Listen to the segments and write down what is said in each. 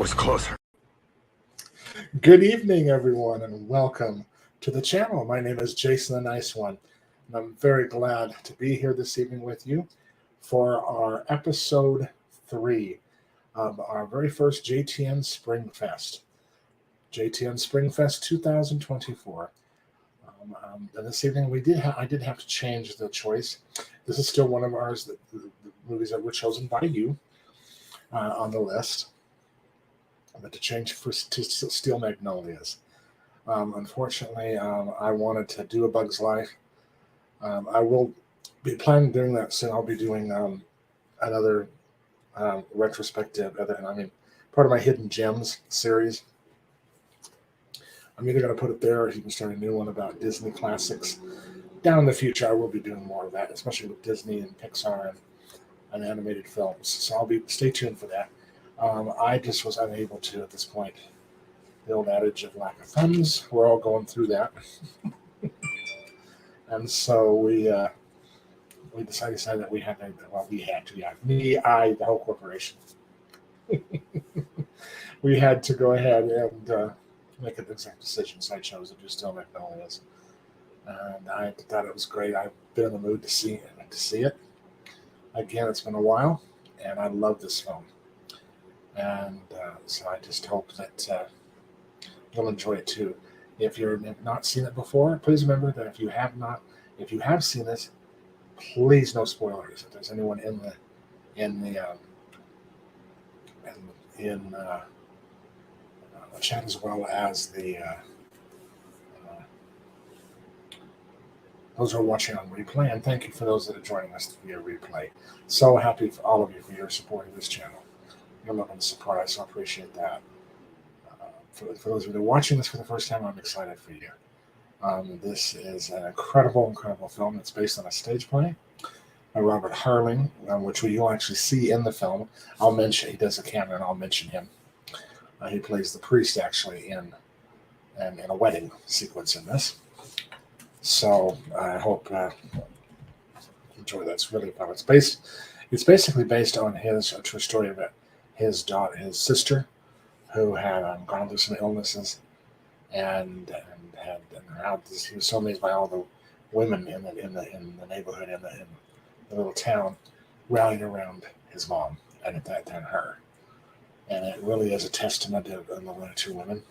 was closer. Good evening, everyone, and welcome to the channel. My name is Jason the Nice One, and I'm very glad to be here this evening with you for our episode 3 of our very first JTN Spring Fest. JTN Spring Fest 2024. And this evening I did have to change the choice. This is still one of ours, the movies that were chosen by you on the list. But to change to Steel Magnolias. Unfortunately, I wanted to do A Bug's Life. I will be planning on doing that soon. I'll be doing another retrospective, part of my Hidden Gems series. I'm either going to put it there or you can start a new one about Disney classics. Down in the future, I will be doing more of that, especially with Disney and Pixar and animated films. So stay tuned for that. I just was unable to, at this point, the old adage of lack of funds. We're all going through that. And so we decided that we had to, the whole corporation. We had to go ahead and make an exact decision, so I chose to do Steel Magnolias. And I thought it was great. I've been in the mood to see it. Again, it's been a while, and I love this film. And so I just hope that you'll enjoy it too. If you have not seen it before, please remember that if you have seen it, please no spoilers. If there's anyone in the chat as well as those who are watching on replay, and thank you for those that are joining us via replay. So happy for all of you for your support of this channel. Your love and support. I so appreciate that. For those of you that are watching this for the first time, I'm excited for you. This is an incredible film. It's based on a stage play by Robert Harling, which you'll actually see in the film. He does a cameo, and I'll mention him. He plays the priest, actually, in a wedding sequence in this. So I hope you enjoy that. It's really fun. It's basically based on a true story of his sister, who had gone through some illnesses, and he was so amazed by all the women in the neighborhood, in the little town, rallying around his mom and her. And it really is a testament to the two women.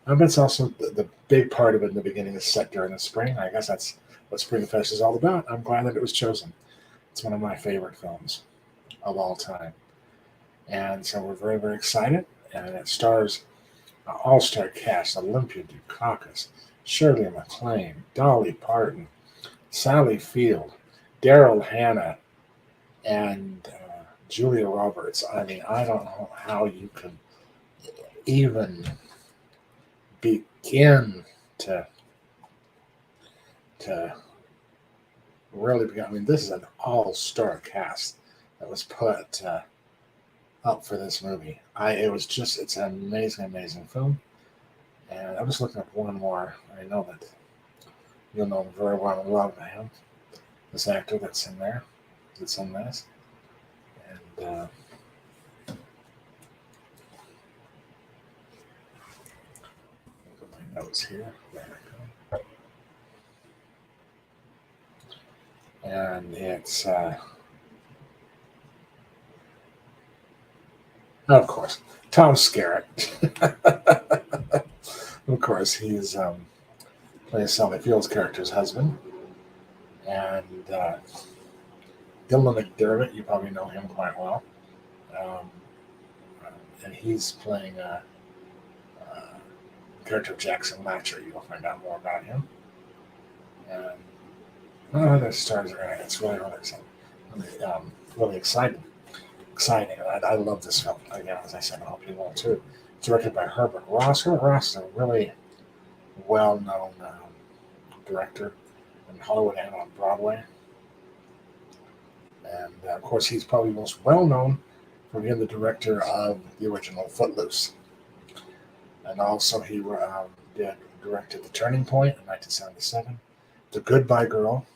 But it's also the big part of it in the beginning is set during the spring. I guess that's what Spring Fest is all about. I'm glad that it was chosen. It's one of my favorite films of all time. And so we're very, very excited. And it stars an all-star cast: Olympia Dukakis, Shirley MacLaine, Dolly Parton, Sally Field, Daryl Hannah, and Julia Roberts. I mean, I don't know how you can even begin to really begin. I mean, this is an all-star cast that was put up for this movie. It's an amazing, amazing film. And I'm just looking up one more. I know that you'll know him very well and love him. This actor that's in this. And my notes here. There we go. And it's of course, Tom Skerritt. Of course, he's playing Sally Field's character's husband. And Dylan McDermott, you probably know him quite well. And he's playing the character of Jackson Latcher. You'll find out more about him. And other stars are in it. It's really, really exciting. Really exciting. I love this film. Again, as I said, I hope you will too. It's directed by Herbert Ross. Herbert Ross is a really well-known director in Hollywood and on Broadway. And of course, he's probably most well-known for being the director of the original Footloose. And also, he directed The Turning Point in 1977, The Goodbye Girl,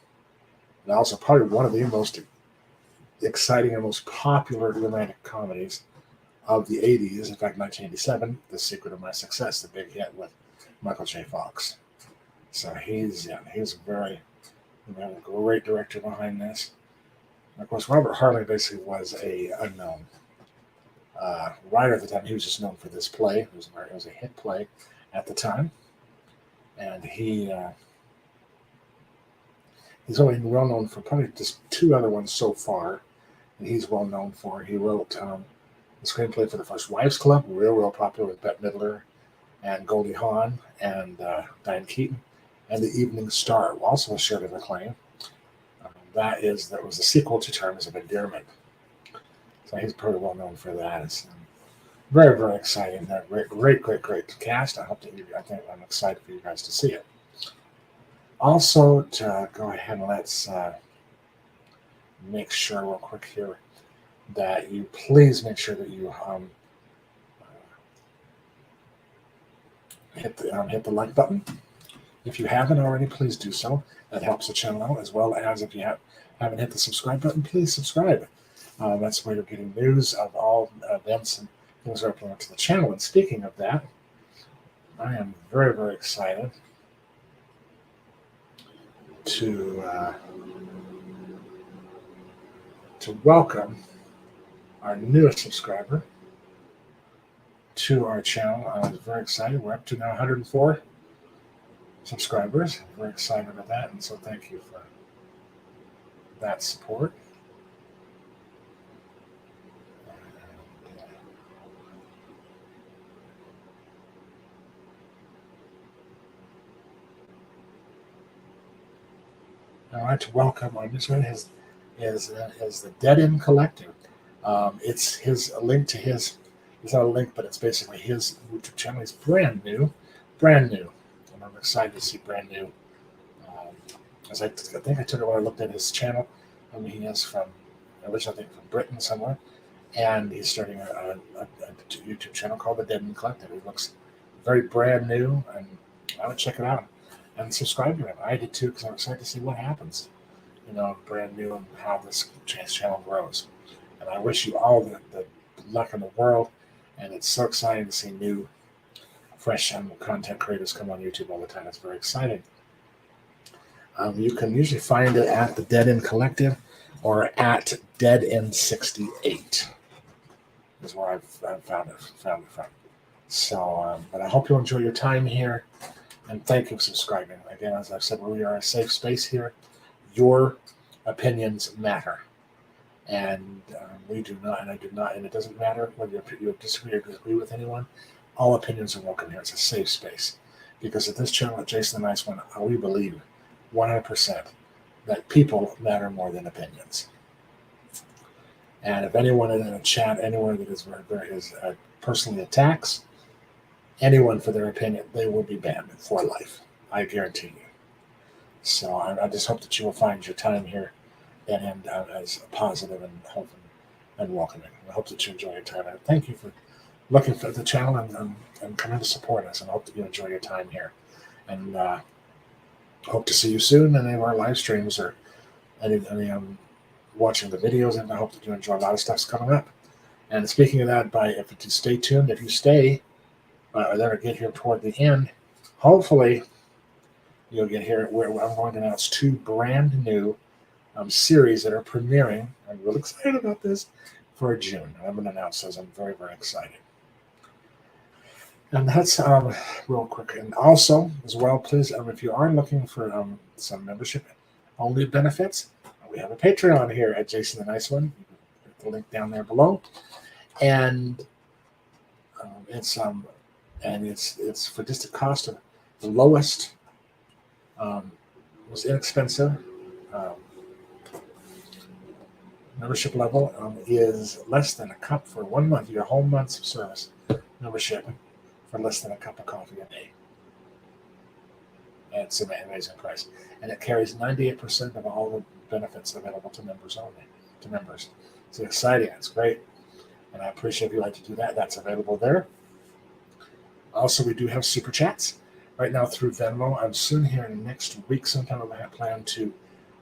and also probably one of the most exciting and most popular romantic comedies of the 80s. In fact, 1987, The Secret of My Success, the big hit with Michael J. Fox. So he's a great director behind this. And of course, Robert Harley basically was a unknown writer at the time. He was just known for this play. It was a hit play at the time, and he's only well known for probably just two other ones so far. And he's well known for. He wrote the screenplay for The First Wives Club, real popular with Bette Midler and Goldie Hawn and Diane Keaton, and The Evening Star, also a share of acclaim. That was a sequel to Terms of Endearment. So he's pretty well known for that. It's very exciting. Great cast. I'm excited for you guys to see it. Also, to go ahead and let's make sure real quick here that you please make sure that you hit the like button. If you haven't already, please do so. That helps the channel out, as well as if you haven't hit the subscribe button, please subscribe. That's where you're getting news of all events and things that are uploaded to the channel. And speaking of that, I am very excited to welcome our newest subscriber to our channel. I was very excited. We're up to now 104 subscribers. I'm very excited about that, and so thank you for that support. I'd like to welcome our next one is the Dead End Collective. It's his a link to his. It's not a link, but it's basically his YouTube channel. He's brand new, and I'm excited to see brand new. As I think I took it when I looked at his channel. I mean, he is from originally, I think, from Britain somewhere, and he's starting a YouTube channel called the Dead End Collective. It looks very brand new, and I would check it out and subscribe to him. I did too, because I'm excited to see what happens. Brand new, and how this channel grows. And I wish you all the luck in the world. And it's so exciting to see new, fresh content creators come on YouTube all the time. It's very exciting. You can usually find it at the Dead End Collective or at Dead End 68 is where I've found it from. So, but I hope you enjoy your time here, and thank you for subscribing. Again, as I've said, we are a safe space here. Your opinions matter, and we do not, and I do not, and it doesn't matter whether you disagree or agree with anyone. All opinions are welcome here. It's a safe space, because at this channel, at Jason the Nice One, we believe 100% that people matter more than opinions. And if anyone in a chat anywhere that is personally attacks anyone for their opinion, they will be banned for life. I guarantee you. So I just hope that you will find your time here and as positive and helpful and welcoming. I hope that you enjoy your time. And thank you for looking for the channel and coming to support us. And I hope that you enjoy your time here. And hope to see you soon in any of our live streams or any watching the videos. And I hope that you enjoy a lot of stuff's coming up. And speaking of that, if you stay tuned, if you stay or then get here toward the end, hopefully you'll get here where I'm going to announce two brand new series that are premiering. I'm really excited about this for June. I'm going to announce those. I'm very excited. And that's real quick. And also, as well, please, if you are looking for some membership-only benefits, we have a Patreon here at Jason the Nice One. The link down there below, and it's for just a cost of the lowest, most inexpensive membership level is less than a cup for 1 month. Your whole month's of service membership for less than a cup of coffee a day. And it's an amazing price, and it carries 98% of all the benefits available to members only. To members, it's exciting. It's great, and I appreciate if you like to do that. That's available there. Also, we do have super chats right now through Venmo. I'm soon here in the next week sometime. I plan to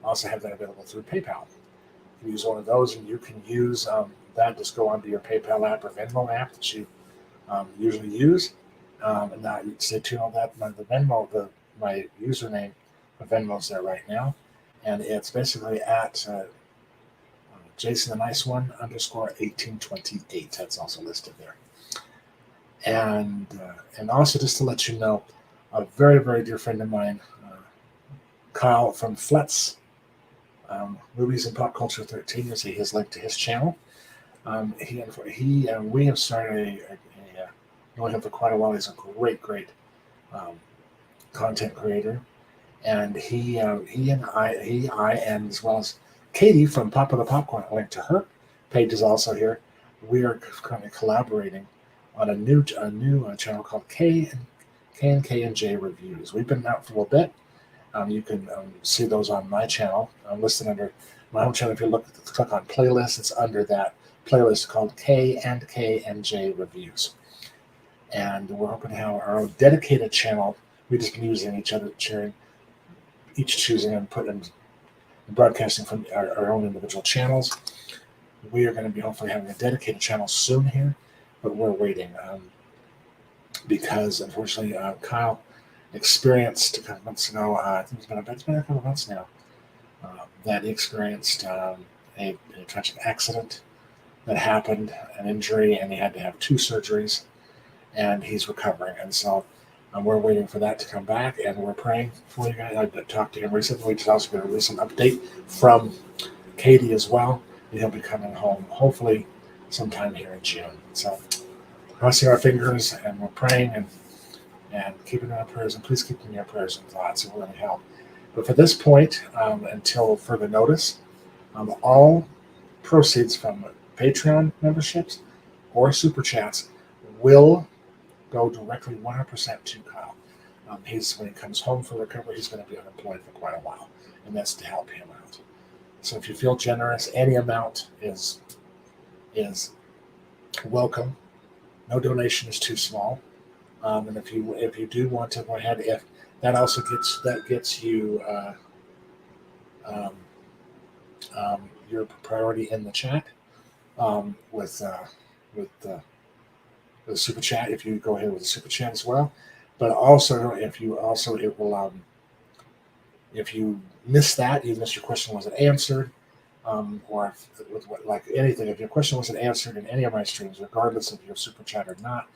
also have that available through PayPal. You can use one of those, and you can use that, just go onto your PayPal app or Venmo app that you usually use. And now you stay tuned on that. My username for Venmo's there right now, and it's basically at Jason the Nice One _1828. That's also listed there. And also just to let you know, a very, very dear friend of mine, Kyle from Fletz Movies and Pop Culture 13. You'll see his link to his channel. We have started known him for quite a while. He's a great content creator, and he and I, and as well as Katie from Pop of the Popcorn, link to her page is also here. We are currently collaborating on a new channel called K and J Reviews. We've been out for a little bit. You can see those on my channel. I'm listed under my home channel. If you click on playlists, it's under that playlist called K and J Reviews. And we're hoping to have our own dedicated channel. We've just been using each choosing and putting broadcasting from our own individual channels. We are going to be hopefully having a dedicated channel soon here, but we're waiting because unfortunately Kyle experienced a couple months ago, I think it's been a couple months now, that he experienced a tragic accident that happened, an injury, and he had to have 2 surgeries, and he's recovering. And so we're waiting for that to come back, and we're praying for you guys. I talked to him recently. We just also going to release an update from Katie as well, and he'll be coming home hopefully sometime here in June. So crossing our fingers, and we're praying and keeping in our prayers, and please keep in your prayers and thoughts. It will really help. But for this point, until further notice, all proceeds from Patreon memberships or Super Chats will go directly 100% to Kyle. When he comes home for recovery, he's going to be unemployed for quite a while, and that's to help him out. So if you feel generous, any amount is welcome. No donation is too small. And if you do want to go ahead, if that also gets you your priority in the chat with the super chat. If you go ahead with the super chat as well, but also if you miss that, you miss your question wasn't answered, or like anything, if your question wasn't answered in any of my streams, regardless of your super chat or not.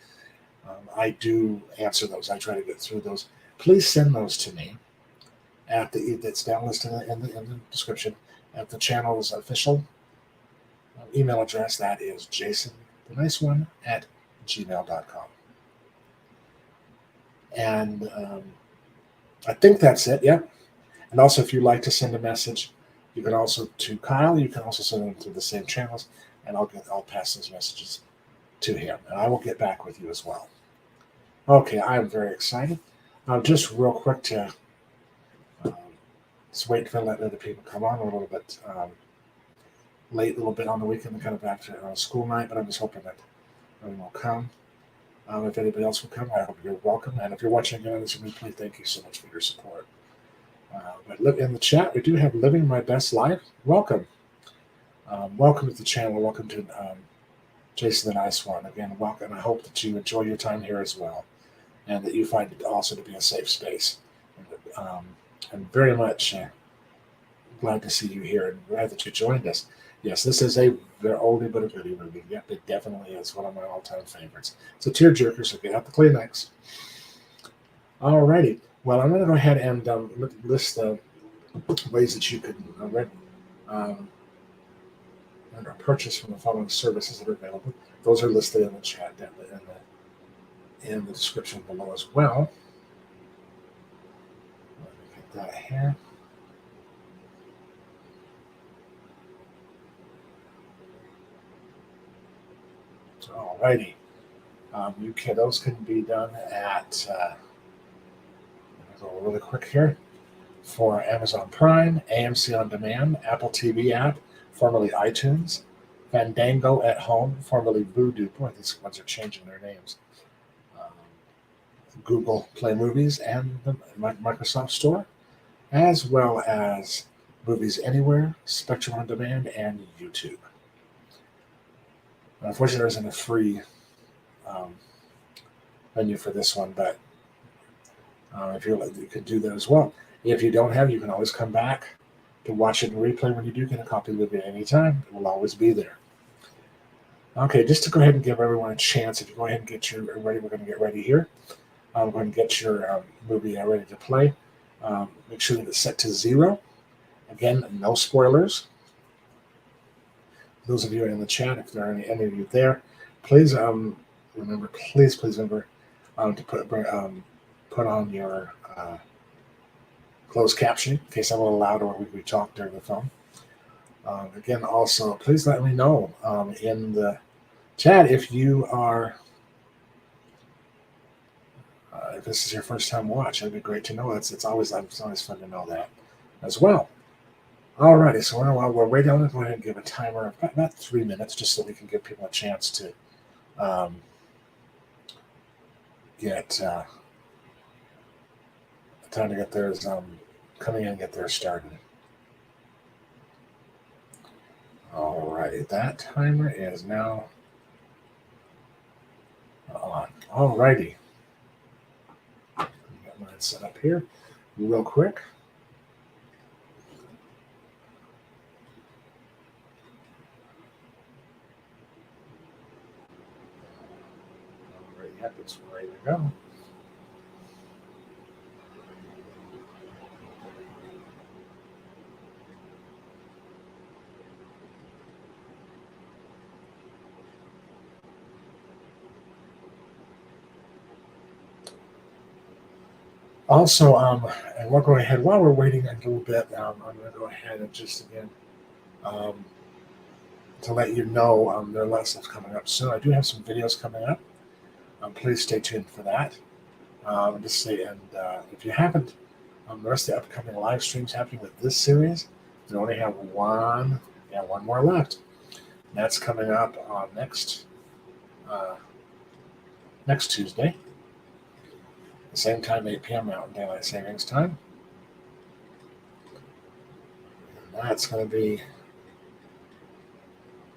I do answer those. I try to get through those. Please send those to me that's down listed in the description at the channel's official email address. That is jasontheniceone@gmail.com. And I think that's it. Yeah. And also, if you'd like to send a message, you can also to Kyle. You can also send them through the same channels, and I'll pass those messages to him, and I will get back with you as well. Okay, I'm very excited. Just real quick to just wait for letting other people come on a little bit late, a little bit on the weekend, kind of after school night, but I'm just hoping that everyone will come. If anybody else will come, I hope you're welcome. And if you're watching again on this replay, thank you so much for your support. But in the chat, we do have Living My Best Life. Welcome. Welcome to the channel. Welcome to Jason the Nice One. Again, welcome. I hope that you enjoy your time here as well, and that you find it also to be a safe space. I'm very much glad to see you here, and glad that you joined us. Yes, this is a very oldie but a goodie movie. Yep, it definitely is one of my all-time favorites. It's a tearjerker, so get out the Kleenex. Alrighty. Well, I'm going to go ahead and list the ways that you can purchase from the following services that are available. Those are listed in the chat in the description below as well. Let me get that here. Alrighty. Those can be done at go really quick here for Amazon Prime, AMC On Demand, Apple TV app, formerly iTunes, Fandango at Home, formerly Vudu. Boy, these ones are changing their names. Google Play Movies and the Microsoft Store, as well as Movies Anywhere, Spectrum On Demand, and YouTube. Unfortunately, there isn't a free um, menu for this one, but if you could do that as well. If you don't have, you can always come back to watch it in replay when you do get a copy of the video anytime. It will always be there. Okay, just to go ahead and give everyone a chance, if you go ahead and get your ready, we're going to get ready here. I'm going to get your movie ready to play. Make sure that it's set to 0. Again, no spoilers. Those of you in the chat, if there are any of you there, please remember, please remember to put on your closed caption in case I'm a little loud or we talk during the phone. Again, also, please let me know in the chat if you are, if this is your first time watch. It'd be great to know. It's always fun to know that as well. Alrighty, so while we're waiting, I'm going to go ahead and give a timer of about 3 minutes just so we can give people a chance to get time to get theirs coming in and get theirs started. Alrighty, that timer is now on. Alrighty. Got mine set up here real quick. Alrighty, yep, it's ready to go. Also, and we'll go ahead while we're waiting a little bit. I'm going to go ahead and just again to let you know there are lessons coming up soon. I do have some videos coming up. Please stay tuned for that. Just say, and if you haven't, the rest of the upcoming live streams happening with this series, we only have one more left. And that's coming up on next Tuesday. The same time, 8 p.m. Mountain Daylight Savings Time. And that's going to be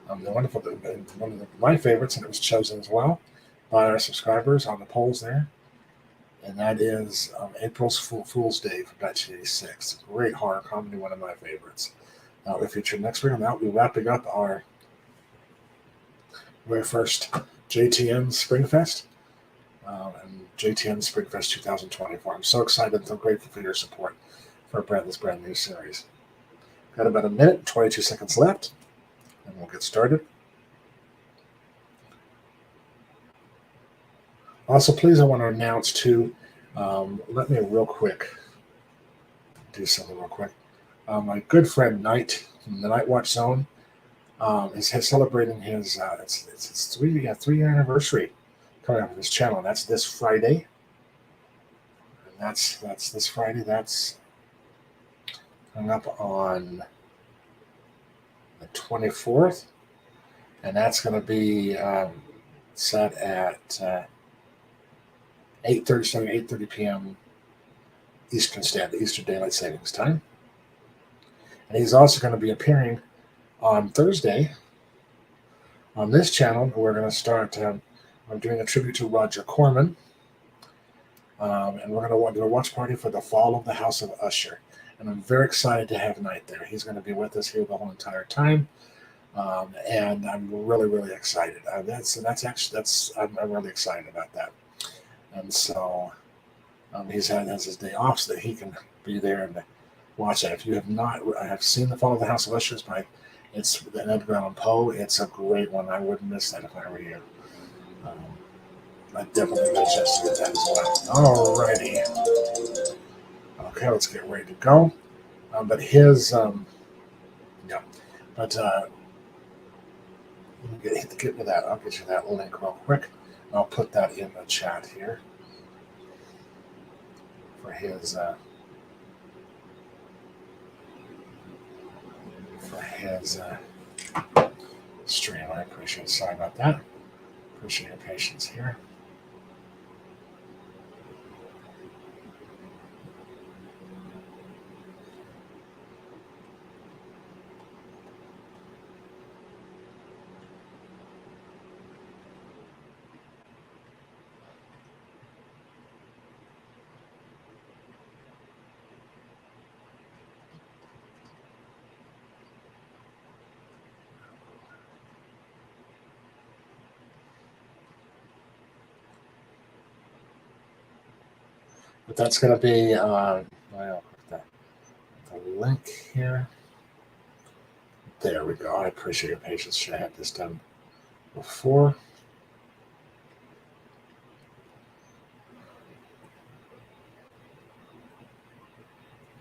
the wonderful, one of my favorites, and it was chosen as well by our subscribers on the polls there. And that is April's Fool's Day from 1986. Great horror comedy, one of my favorites. We feature next week on that. We'll be wrapping up our very first JTN Springfest and JTN Springfest 2024. I'm so excited and so grateful for your support for this brand new series. Got about a minute and 22 seconds left, and we'll get started. Also, please, I want to announce too, let me real quick do something real quick. My good friend Knight from the Night Watch Zone is celebrating his it's 3-year anniversary coming up on his channel. And that's this Friday. And that's this Friday. That's coming up on the 24th, and that's going to be set at 8:30 p.m. Eastern Daylight Savings Time. And he's also going to be appearing on Thursday on this channel. We're going to start I'm doing a tribute to Roger Corman, and we're going to do a watch party for the fall of the House of Usher. And I'm very excited to have Knight there. He's going to be with us here the whole entire time, and I'm really, really excited. I'm really excited about that. And so he has his day off so that he can be there and watch that. If you have not seen The Fall of the House of Usher, it's an Edgar Allan Poe. It's a great one. I wouldn't miss that if I were you. I definitely got a chance to get that as well. Alrighty. Okay, let's get ready to go. But his, but get me that. I'll get you that link real quick. I'll put that in the chat here for his stream. I appreciate it. Sorry about that. Appreciate your patience here. But that's going to be well, the link here. There we go. I appreciate your patience. Should have had this done before.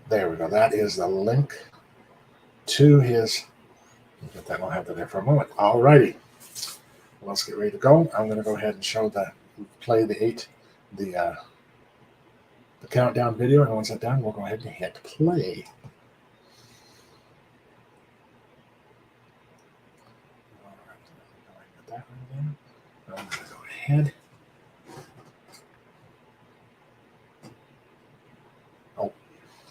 There we go. That is the link to his. Get that. I'll have that there for a moment. All righty. Let's get ready to go. I'm going to go ahead and play the countdown video, and once that's done, we'll go ahead and hit play. All right. Get that one there. I'm going to go ahead. Oh,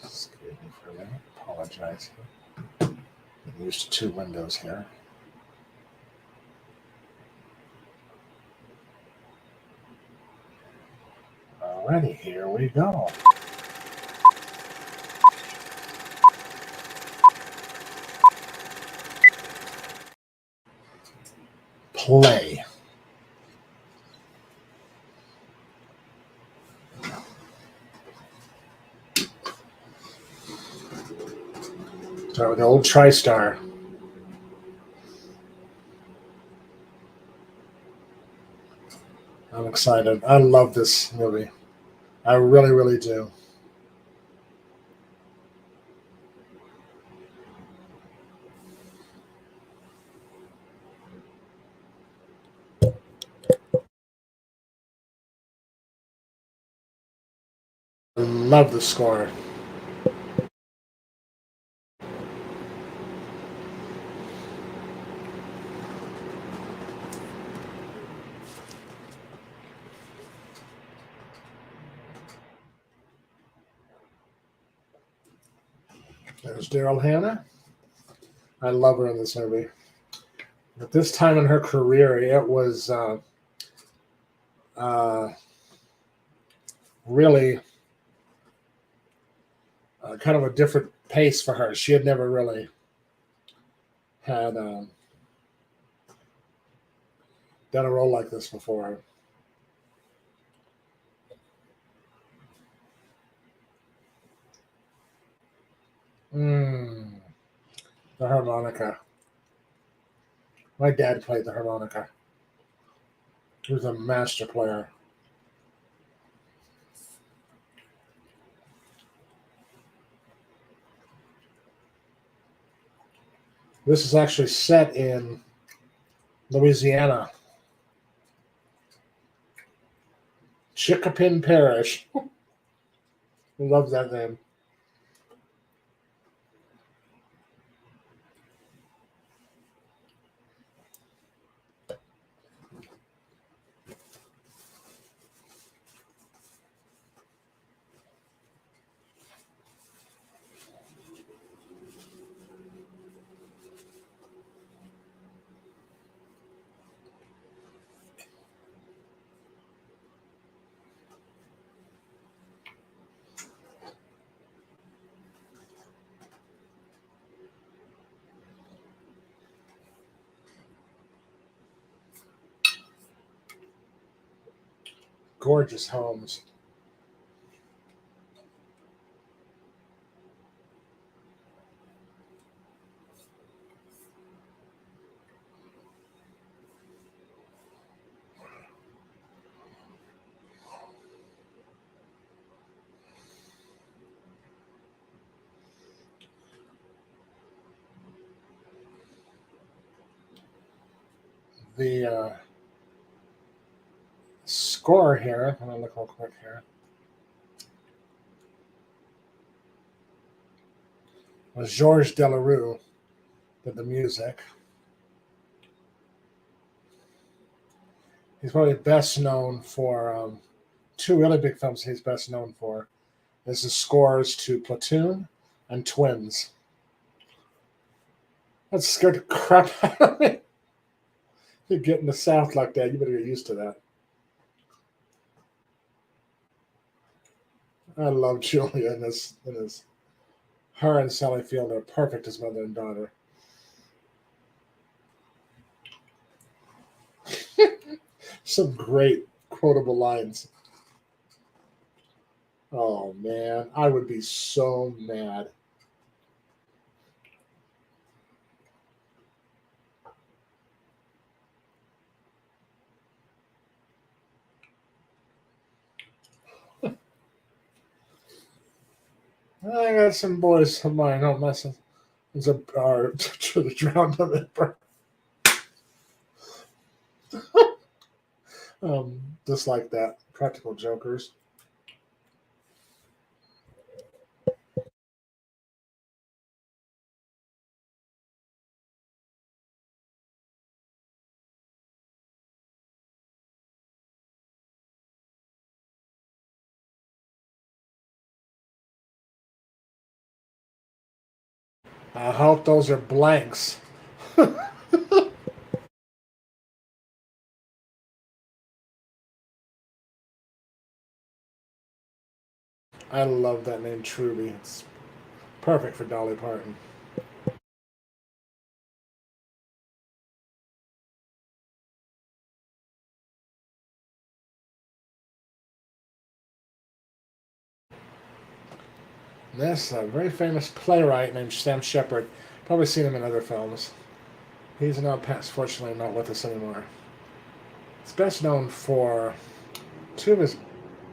excuse me for a minute. Apologize. I'm used to 2 windows here. Alrighty, here we go. Play. Start with the old TriStar. I'm excited. I love this movie. I really, really do. I love the score. There's Daryl Hannah. I love her in this movie. At this time in her career, it was really kind of a different pace for her. She had never really had done a role like this before. The harmonica. My dad played the harmonica. He was a master player. This is actually set in Louisiana. Chickapin Parish. Love that name. Gorgeous homes. The score here, I'm going to look real quick here, was Georges Delerue did the music. He's probably best known for 2 really big films he's best known for. This is scores to Platoon and Twins. That scared the crap out of me. You get in the South like that, you better get used to that. I love Julia in this. Her and Sally Field are perfect as mother and daughter. Some great quotable lines. Oh man, I would be so mad. I got some boys of mine. Oh, my son is a are to the drowned them in burn. Just like that. Practical jokers. I hope those are blanks. I love that name, Truby. It's perfect for Dolly Parton. This a very famous playwright named Sam Shepard. Probably seen him in other films. He's now past, fortunately, not with us anymore. He's best known for two of his.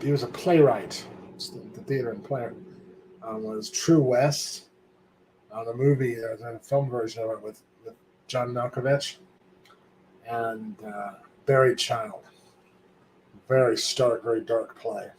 He was a playwright. The theater and play was True West. The movie, there's a film version of it with John Malkovich and Buried Child. Very stark, very dark play.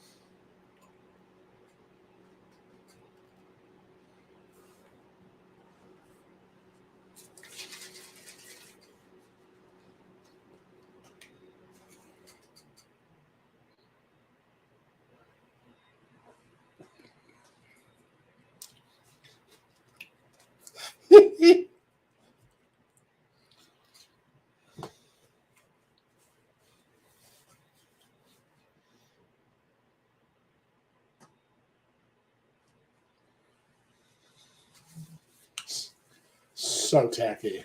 So tacky.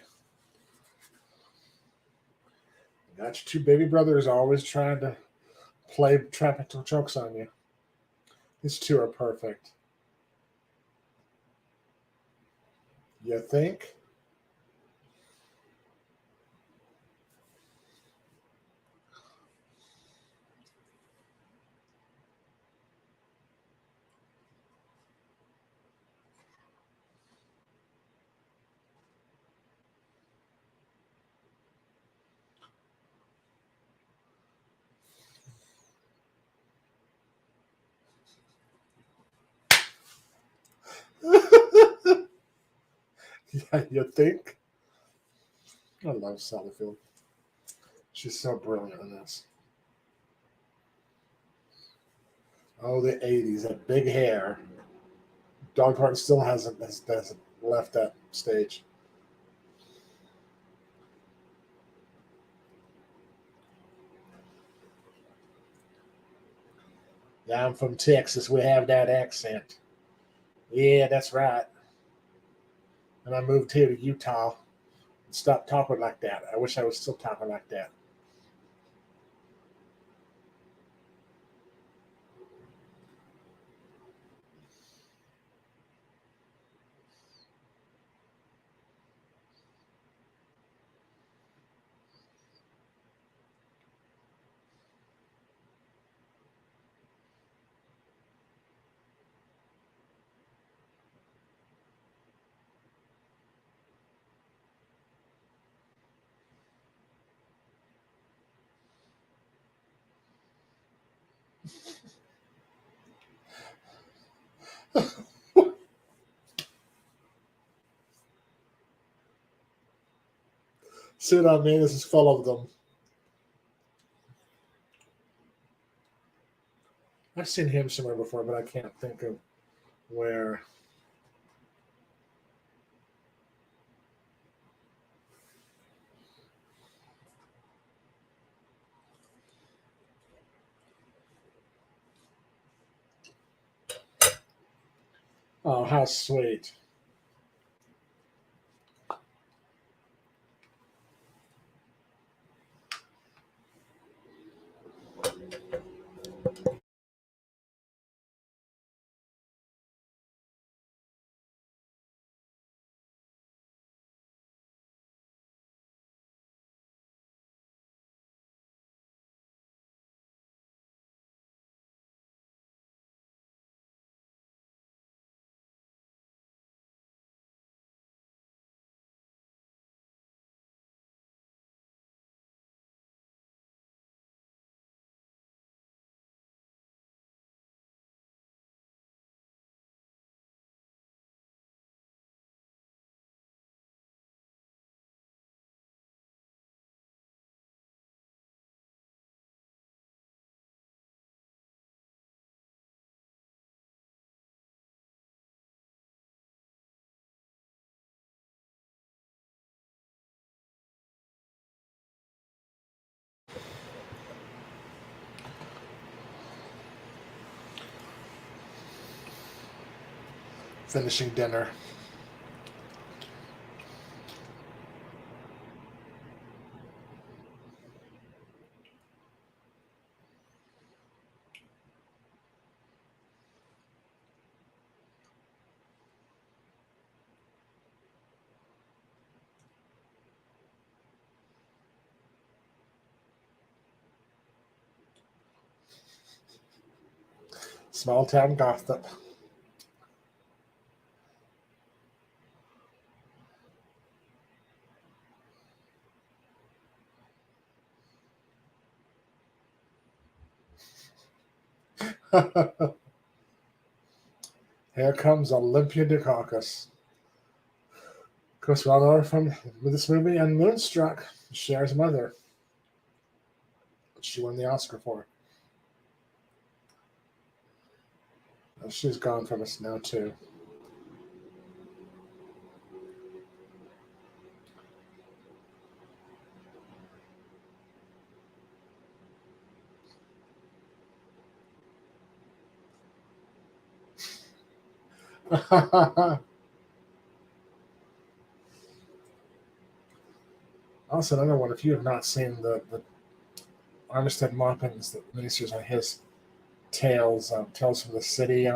Got your two baby brothers always trying to play tropical jokes on you. These two are perfect. You think? Yeah, you think? I love Sally Field. She's so brilliant in this. Oh, the '80s, that big hair. Dog Parton still hasn't left that stage. Yeah, I'm from Texas. We have that accent. Yeah, that's right. And I moved here to Utah and stopped talking like that. I wish I was still talking like that. See what I mean? This is full of them. I've seen him somewhere before, but I can't think of where. Oh, how sweet. finishing dinner. Small town gossip. Here comes Olympia Dukakis. Of course, we all know her from this movie and Moonstruck, Cher's mother, which she won the Oscar for. She's gone from us now, too. Also, another one, if you have not seen the Armistead Maupin's, the miniseries on his Tales, Tales from the City,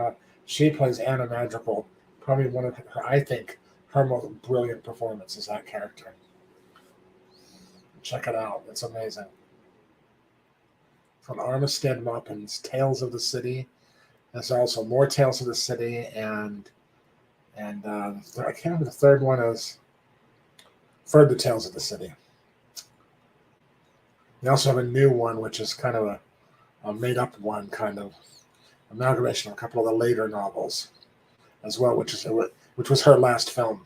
she plays Anna Madrigal. Probably one of her, I think, her most brilliant performances, that character. Check it out. It's amazing. From Armistead Maupin's Tales of the City. There's also more Tales of the City, and I can't remember the third one is Further Tales of the City. They also have a new one, which is kind of a made-up one, kind of amalgamation of a couple of the later novels as well, which was her last film.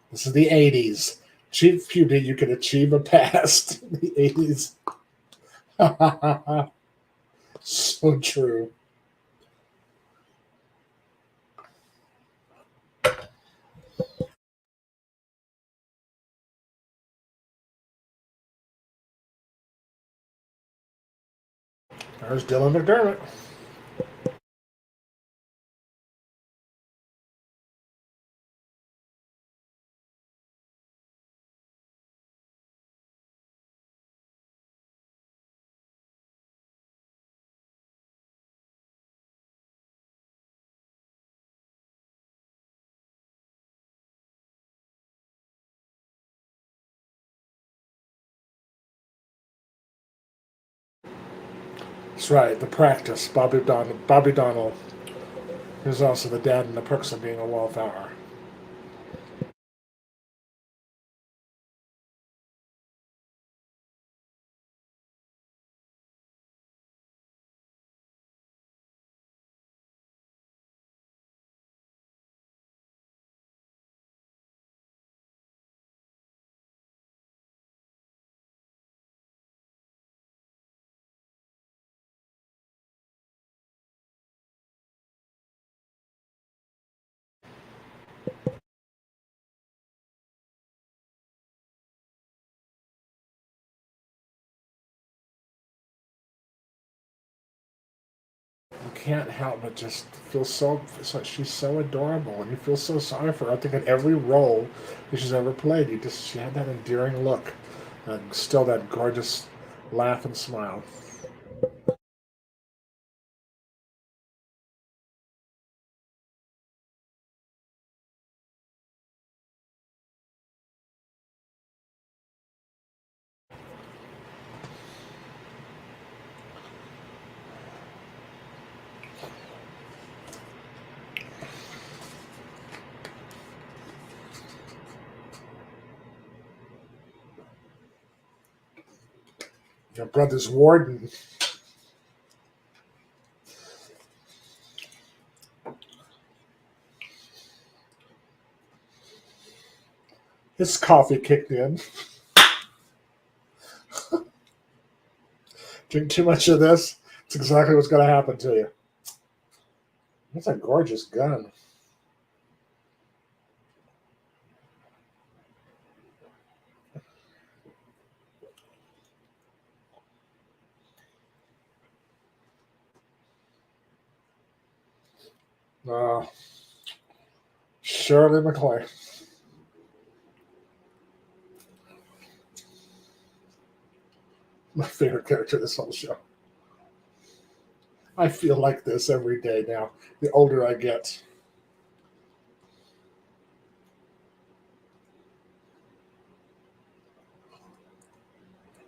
This is the 80s. Chief Beauty, you could achieve a past. The 80s. So true. There's Dylan McDermott. That's right, The Practice, Bobby Donnell, who's also the dad in The Perks of Being a Wallflower. You can't help but just feel she's so adorable, and you feel so sorry for her. I think in every role that she's ever played, she had that endearing look, and still that gorgeous laugh and smile. Your brother's warden. His coffee kicked in. Drink too much of this. It's exactly what's going to happen to you. That's a gorgeous gun. Uh, Shirley MacLaine. My favorite character of this whole show. I feel like this every day now, the older I get.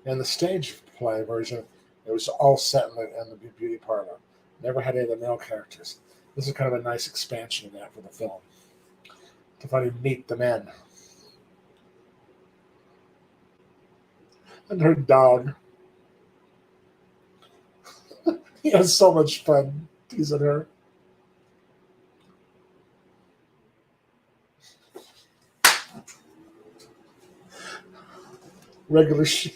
In the stage play version, it was all set in the beauty parlor. Never had any of the male characters. This is kind of a nice expansion of that for the film. To finally meet the men. And her dog. He has so much fun teasing her. Regular shit.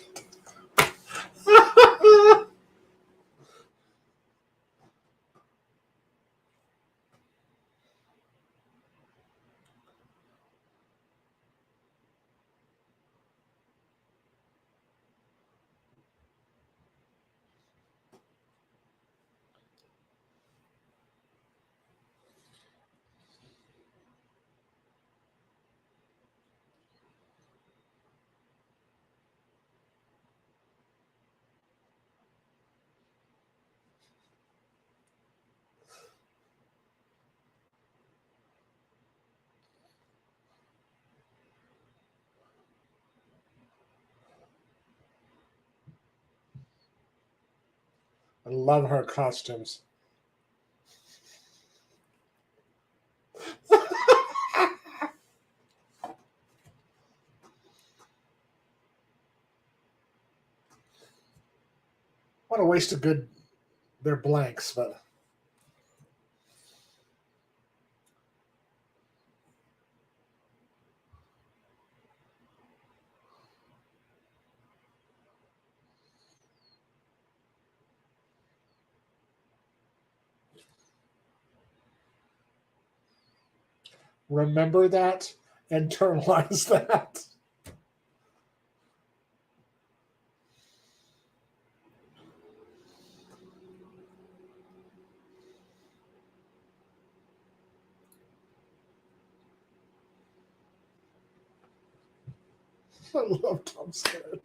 I love her costumes. What a waste of good. They're blanks, but remember that. Internalize that. I love Tom Skerritt.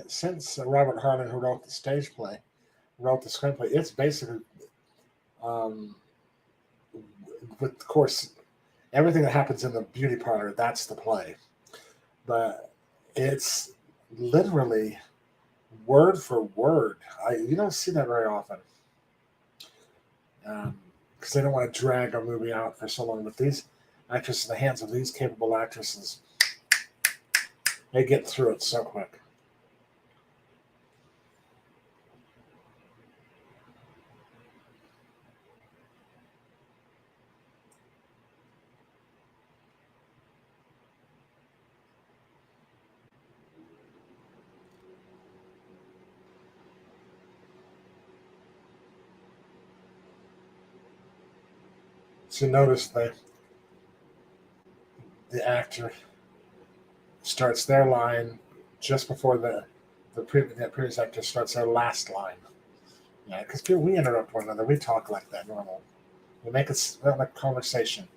Since Robert Harlan, who wrote the stage play, wrote the screenplay, it's basically, um, with of course, everything that happens in the beauty parlor, that's the play. But it's literally word for word. You don't see that very often. Because they don't want to drag a movie out for so long. But these actresses, in the hands of these capable actresses, they get through it so quick. So notice the actor starts their line just before the previous actor starts their last line. Yeah, because we interrupt one another. We talk like that normal. We make it like conversation.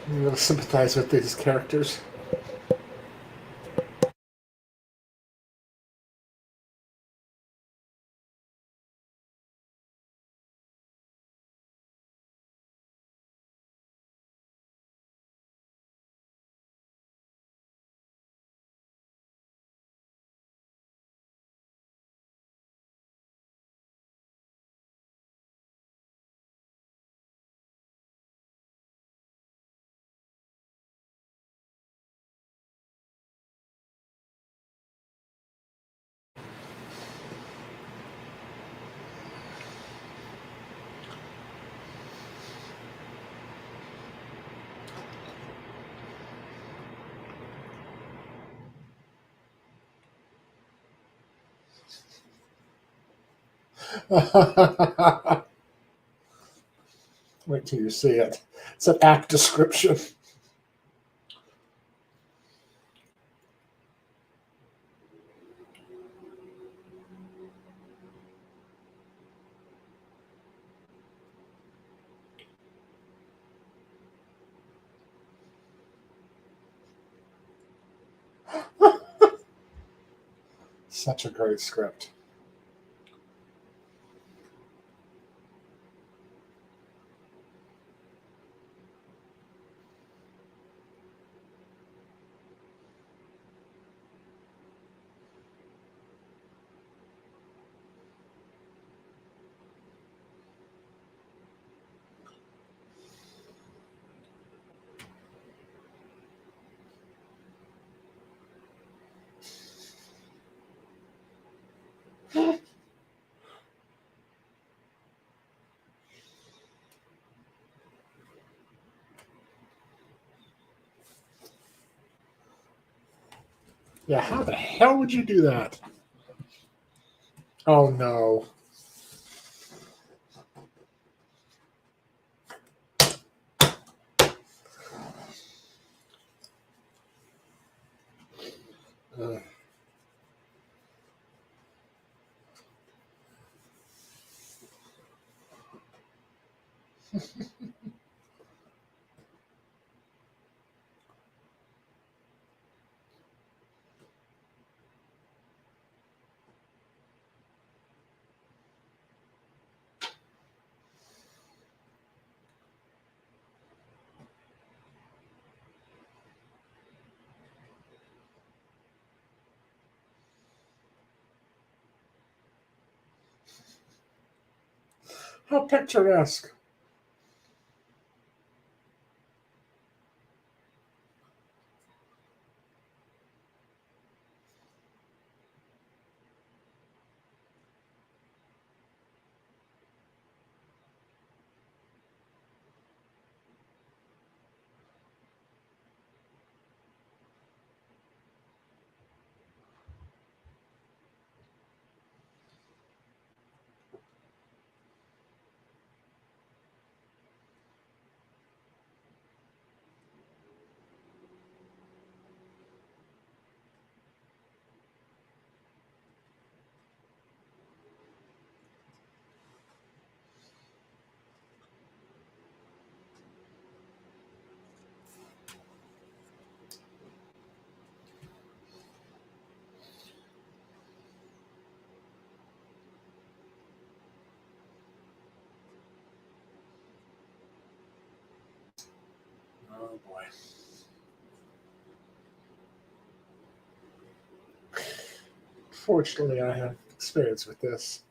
I'm going to sympathize with these characters. Wait till you see it. It's an act description. Such a great script. Yeah, how the hell would you do that? Oh no. Uh, how picturesque. Oh boy. Fortunately, I have experience with this.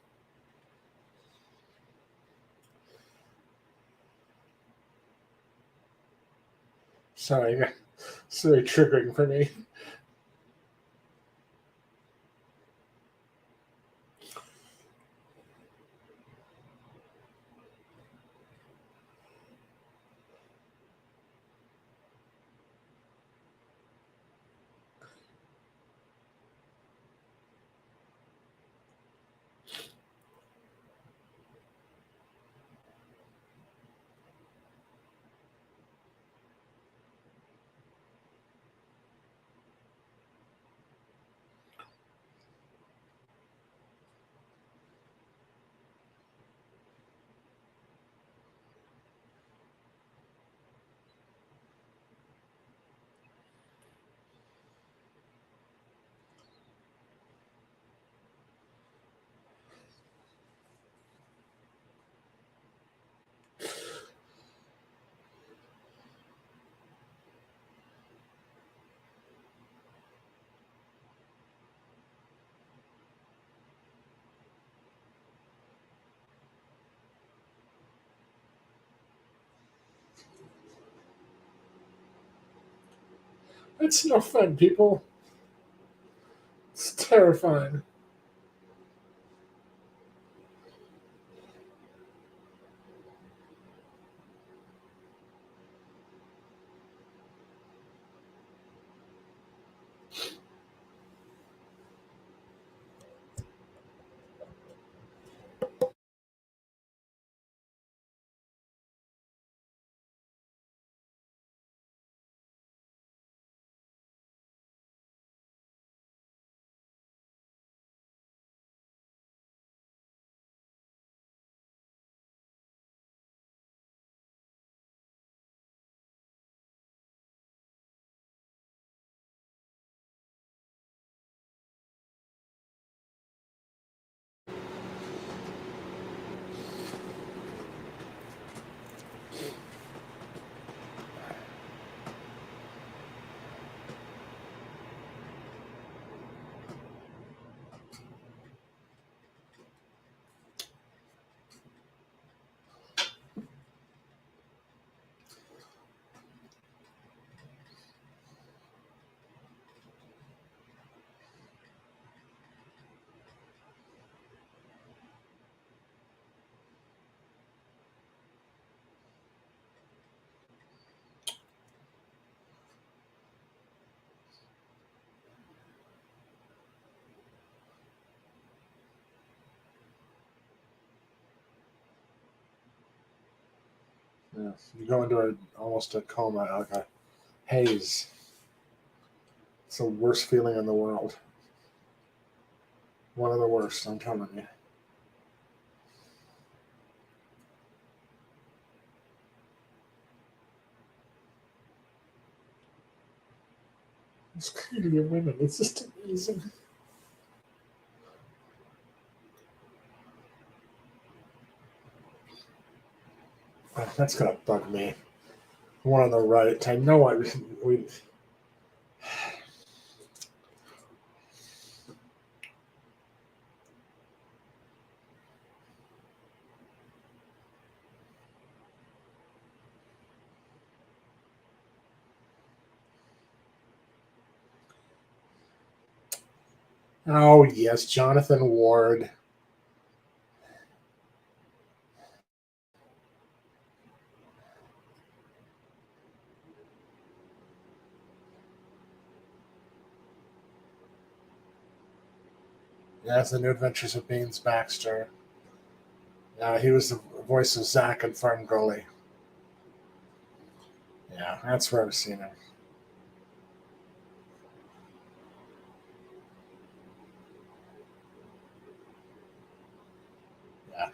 Sorry, it's very triggering for me. It's no fun, people. It's terrifying. Yeah. You go into almost a coma, like a haze. It's the worst feeling in the world. One of the worst, I'm telling you. This community of women, it's just amazing. Oh, that's gonna bug me. One on the right. I know we. Oh yes, Jonathan Ward. Yes, the New Adventures of Beans Baxter. He was the voice of Zach and Fern Gully. Yeah, that's where I've seen him. Yeah.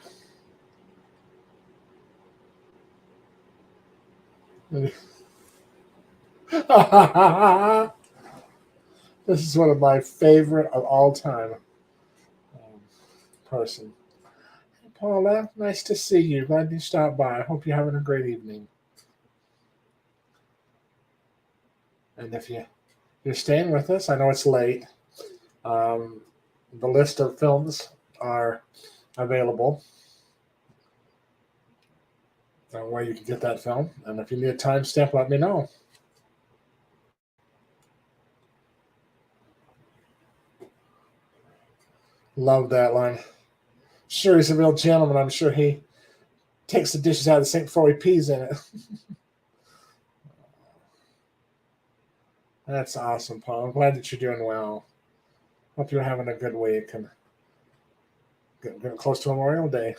This is one of my favorite of all time um, person. Hey, Paula, nice to see you. Glad you stopped by. I hope you're having a great evening. And if you're staying with us, I know it's late. Um, the list of films are available where you can get that film. And if you need a timestamp, let me know. Love that line. Sure, he's a real gentleman. I'm sure he takes the dishes out of the sink before he pees in it. That's awesome, Paul. I'm glad that you're doing well. Hope you're having a good week and getting close to Memorial Day.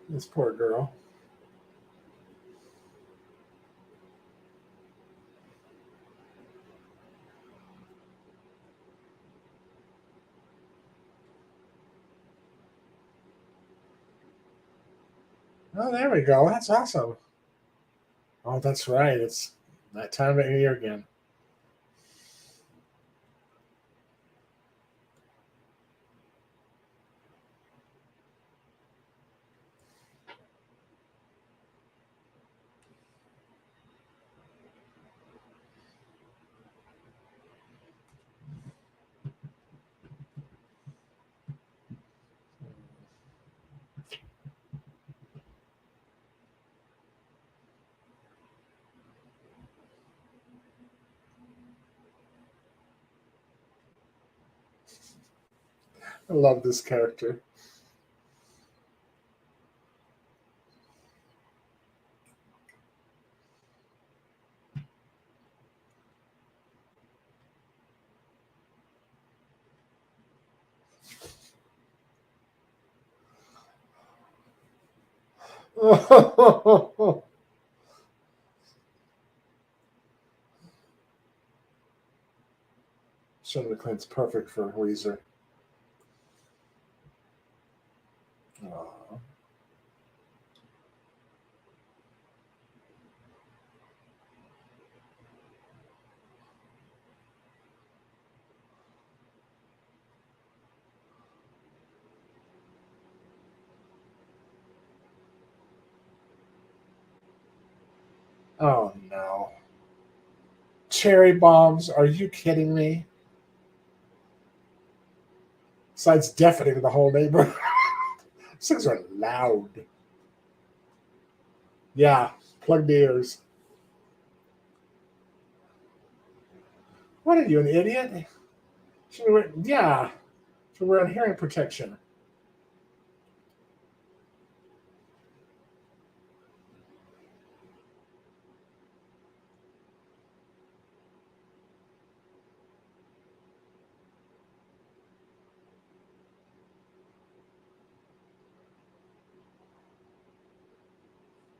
This poor girl. Oh, there we go. That's awesome. Oh, that's right. It's that time of year again. I love this character. Sean McClain's perfect for Weezer. Aw. Oh no. Cherry bombs? Are you kidding me? Besides deafening the whole neighborhood. These things are loud. Yeah, plug the ears. What are you, an idiot? Yeah, should wear hearing protection.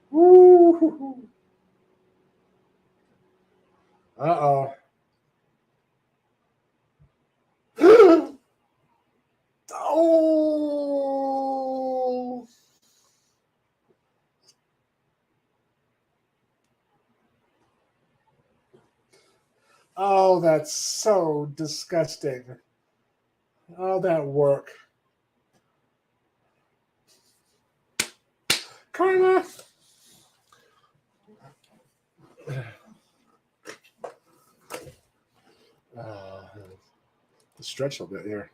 Woo! Uh oh. Oh. Oh, that's so disgusting. All that work. Carla. Uh, stretch a bit here.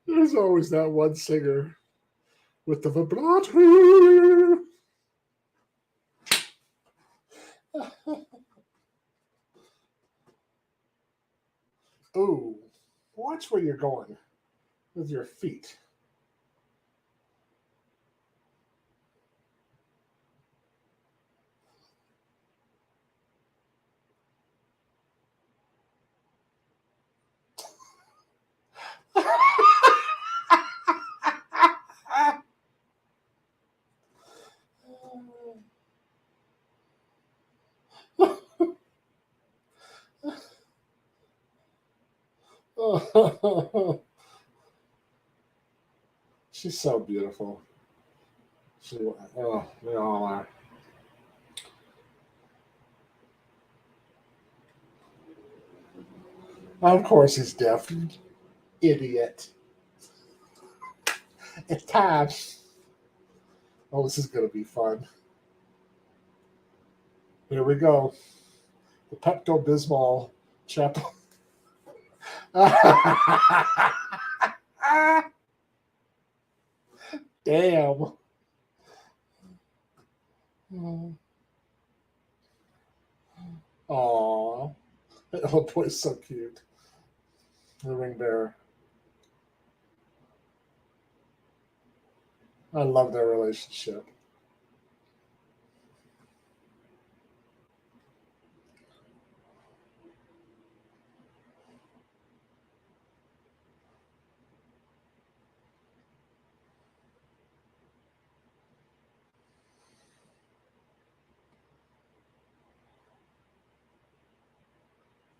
There's always that one singer with the vibrato. Ooh, watch where you're going with your feet. She's so beautiful. She, oh, we all are. Of course, he's deaf. Idiot. It's time. Oh, this is going to be fun. Here we go. The Pepto Bismol chapel. Damn. Aw. That little boy's so cute. The ring bearer. I love their relationship.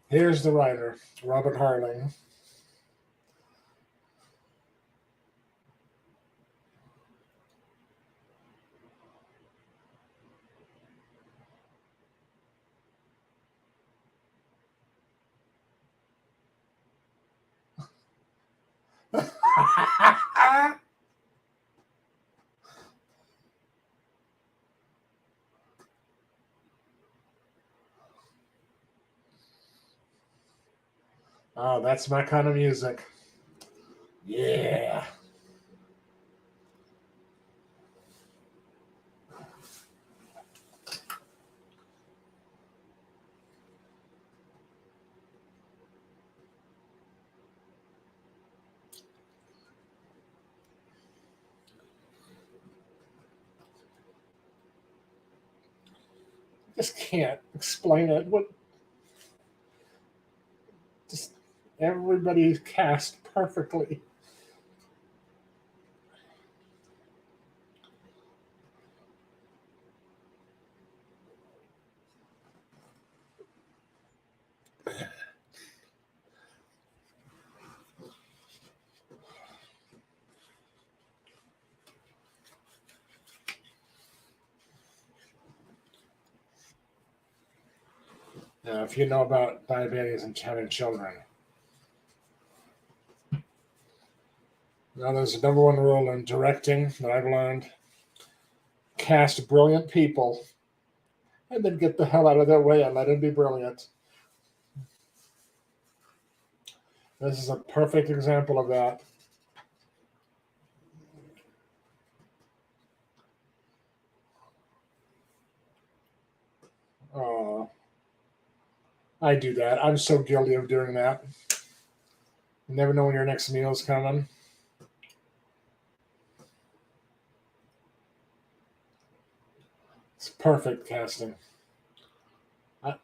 Here's the writer, Robert Harling. Oh, that's my kind of music. Yeah. Just can't explain it. What? Just everybody's cast perfectly. Now, if you know about diabetes and having children, now there's a number one rule in directing that I've learned: cast brilliant people, and then get the hell out of their way and let them be brilliant. This is a perfect example of that. Oh, I do that. I'm so guilty of doing that. You never know when your next meal is coming. It's perfect casting. I,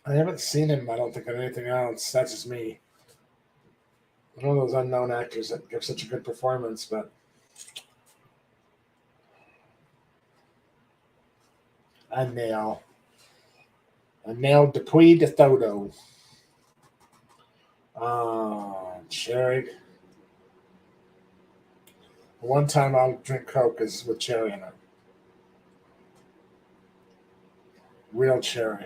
I haven't seen him, I don't think, on anything else. That's just me. One of those unknown actors that give such a good performance, but I nail. I nailed Dupuy de Thodo. Cherry. One time I'll drink Coke is with cherry in it. Real cherry.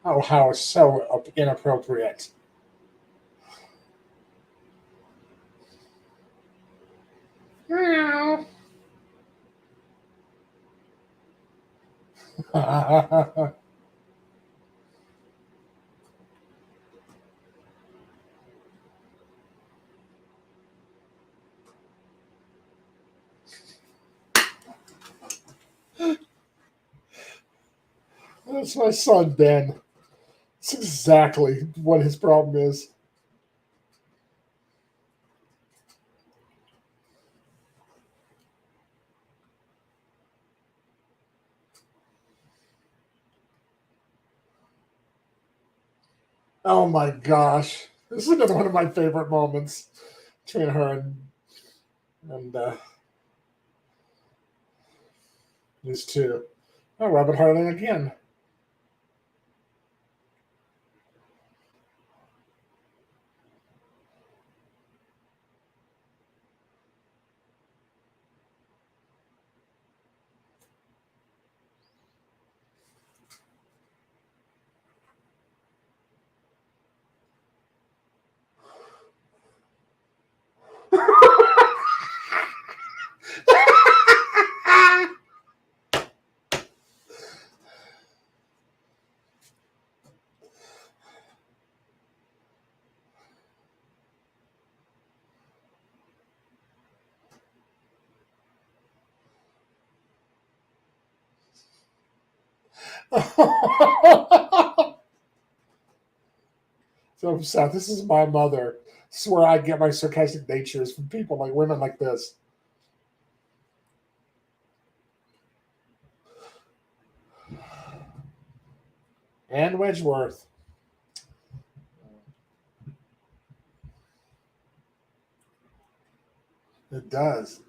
Oh, how so inappropriate. Meow. That's my son, Ben. That's exactly what his problem is. Oh my gosh. This is another one of my favorite moments between her and these two. Oh, Robert Harlan again. So Seth, this is my mother. This is where I get my sarcastic natures from people like women like this. And Wedgeworth. It does.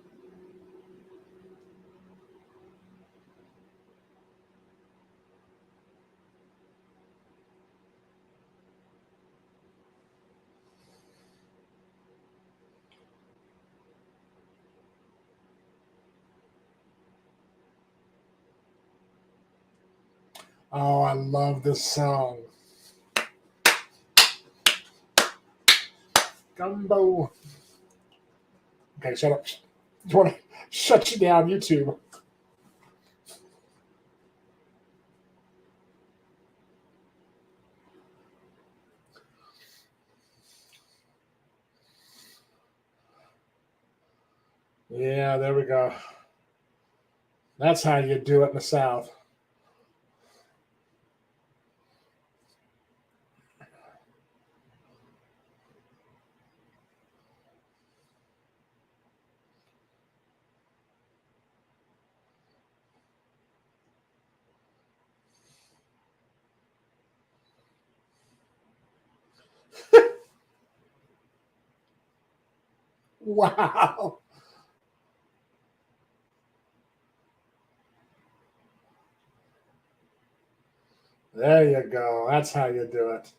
Oh, I love this song. Gumbo. Okay, shut up. You want to shut you down, YouTube. Yeah, there we go. That's how you do it in the South. Wow. There you go. That's how you do it.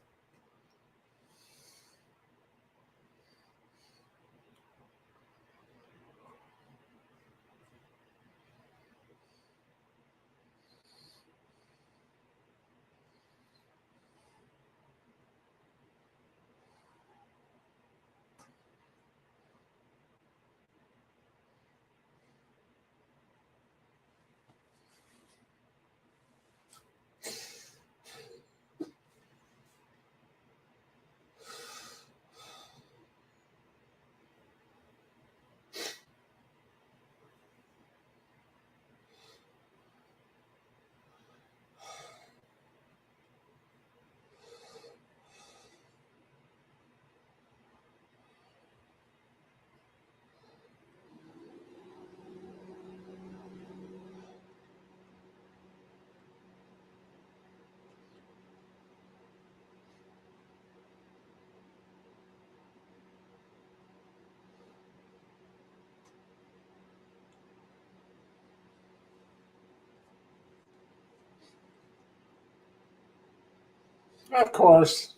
Of course.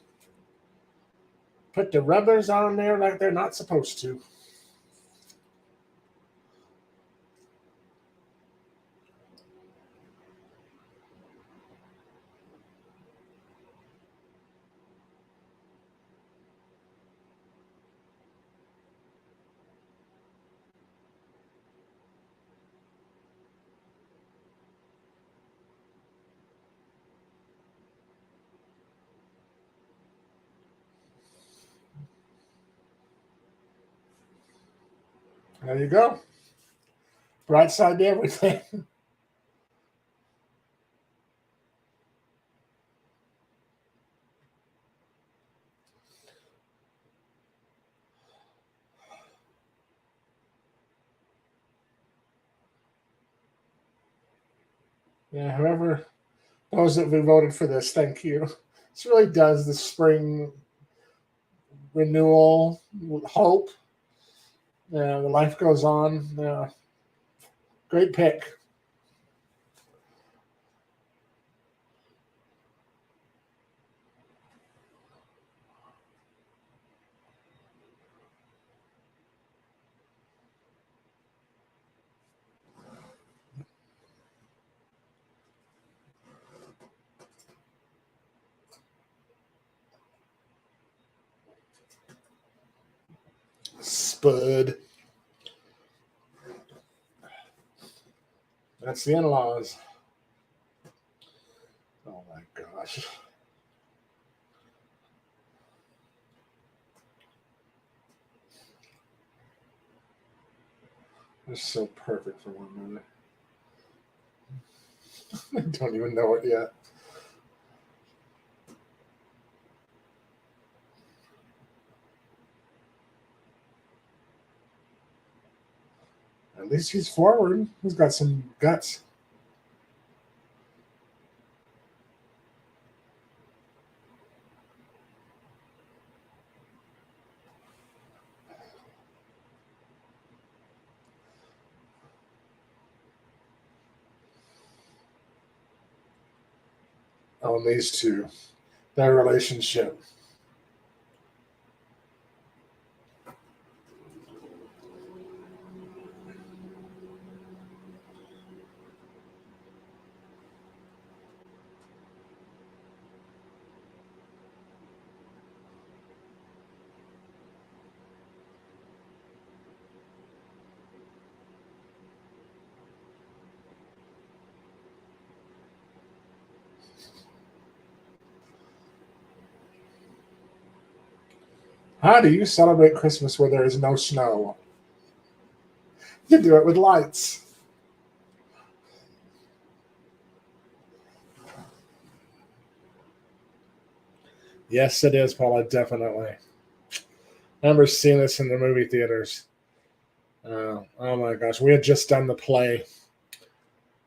Put the rubbers on there like they're not supposed to. There you go. Bright side to everything. Yeah, whoever, those that we voted for this, thank you. This really does the spring renewal, hope. Yeah, the life goes on. Yeah, great pick. Spud. That's the in-laws. Oh my gosh. They're so perfect for one minute. I don't even know it yet. At least he's forward. He's got some guts. On these two, their relationship. How do you celebrate Christmas where there is no snow? You do it with lights. Yes, it is, Paula, definitely. I remember seeing this in the movie theaters. Oh my gosh, we had just done the play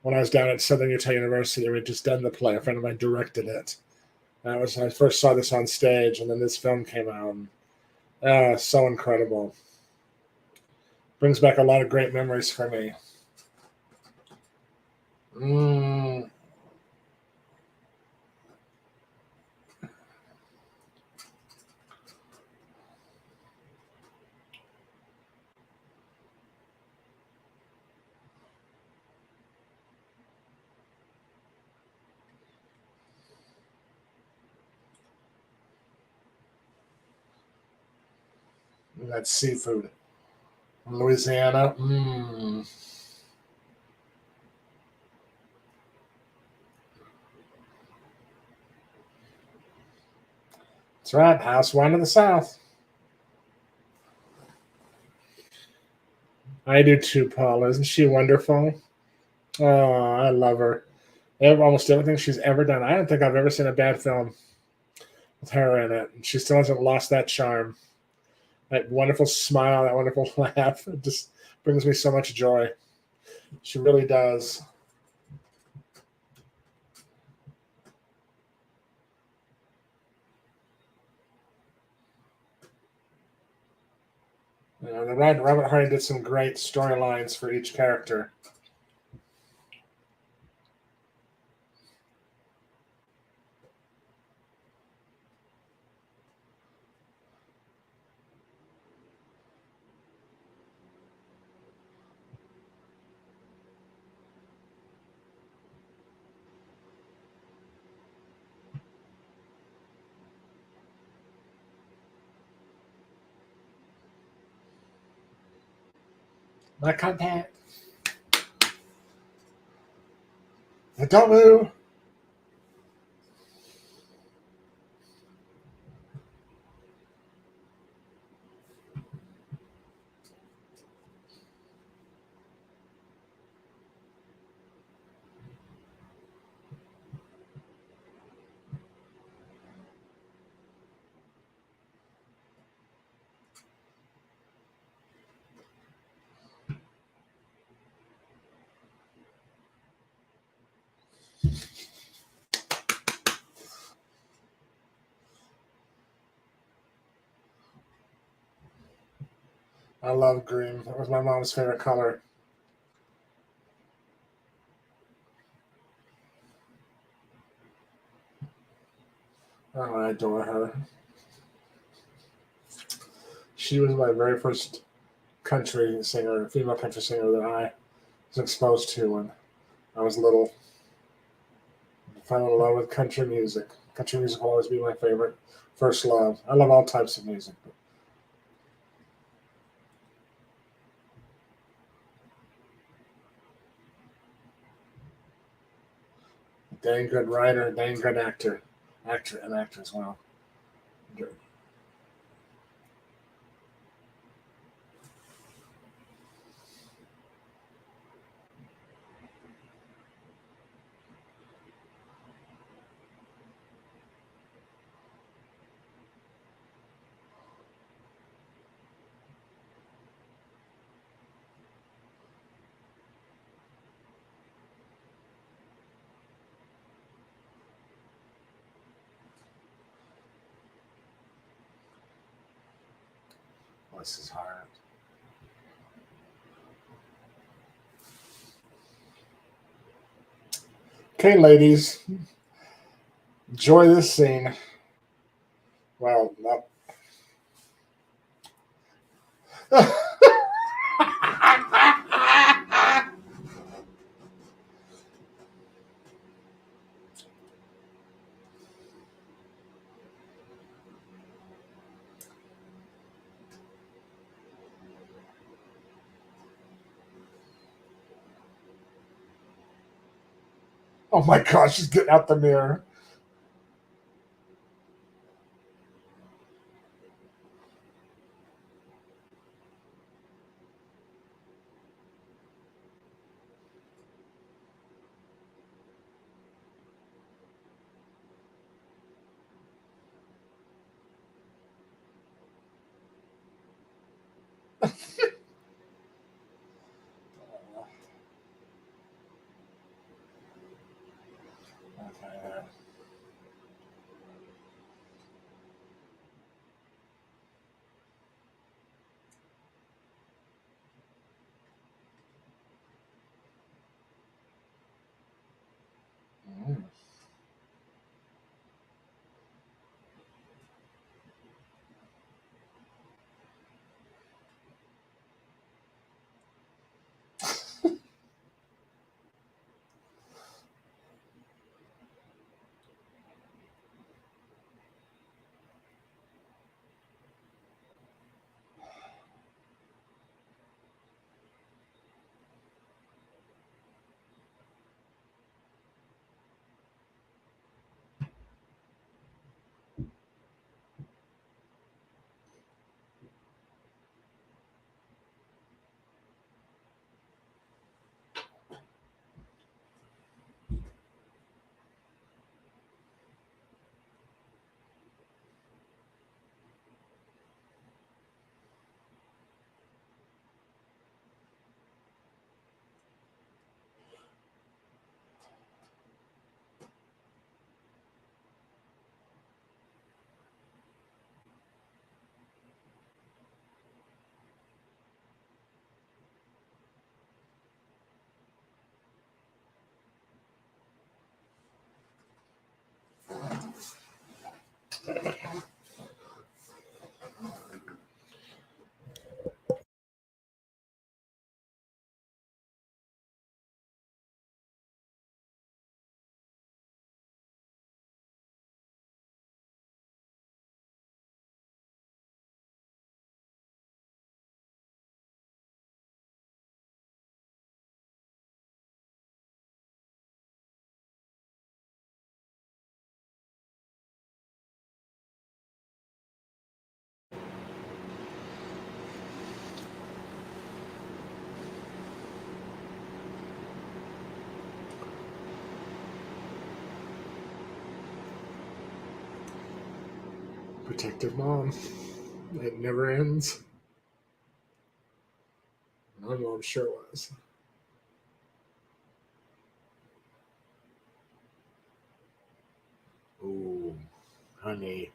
when I was down at Southern Utah University. We had just done the play. A friend of mine directed it. I first saw this on stage, and then this film came out. So incredible. Brings back a lot of great memories for me. Mm, that seafood. Louisiana. That's right. House wine of the South. I do too, Paul. Isn't she wonderful? Oh, I love her. Almost everything she's ever done. I don't think I've ever seen a bad film with her in it. She still hasn't lost that charm. That wonderful smile, that wonderful laugh. It just brings me so much joy. She really does. The Robert Hardy did some great storylines for each character. My contact. Don't move. I love green. That was my mom's favorite color. Oh, I adore her. She was my very first country singer, female country singer that I was exposed to when I was little. I fell in love with country music. Country music will always be my favorite first love. I love all types of music. Dang good writer, dang good actor as well. Bless his heart. Okay, ladies, enjoy this scene. Well, not. Oh my gosh, she's getting out the mirror. Okay. Mm. Protective mom. It never ends. My mom sure was. Ooh, honey.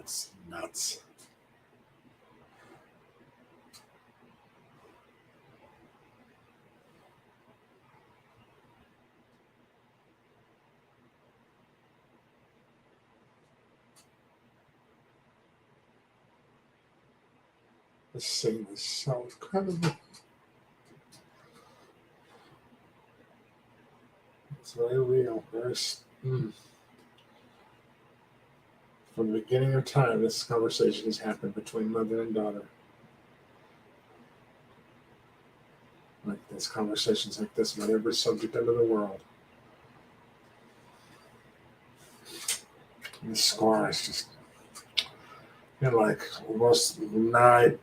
It's nuts. This scene is so incredible. It's very real. From the beginning of time, this conversation has happened between mother and daughter. Like there's conversations like this about every subject under the world. And the score is just, like almost nigh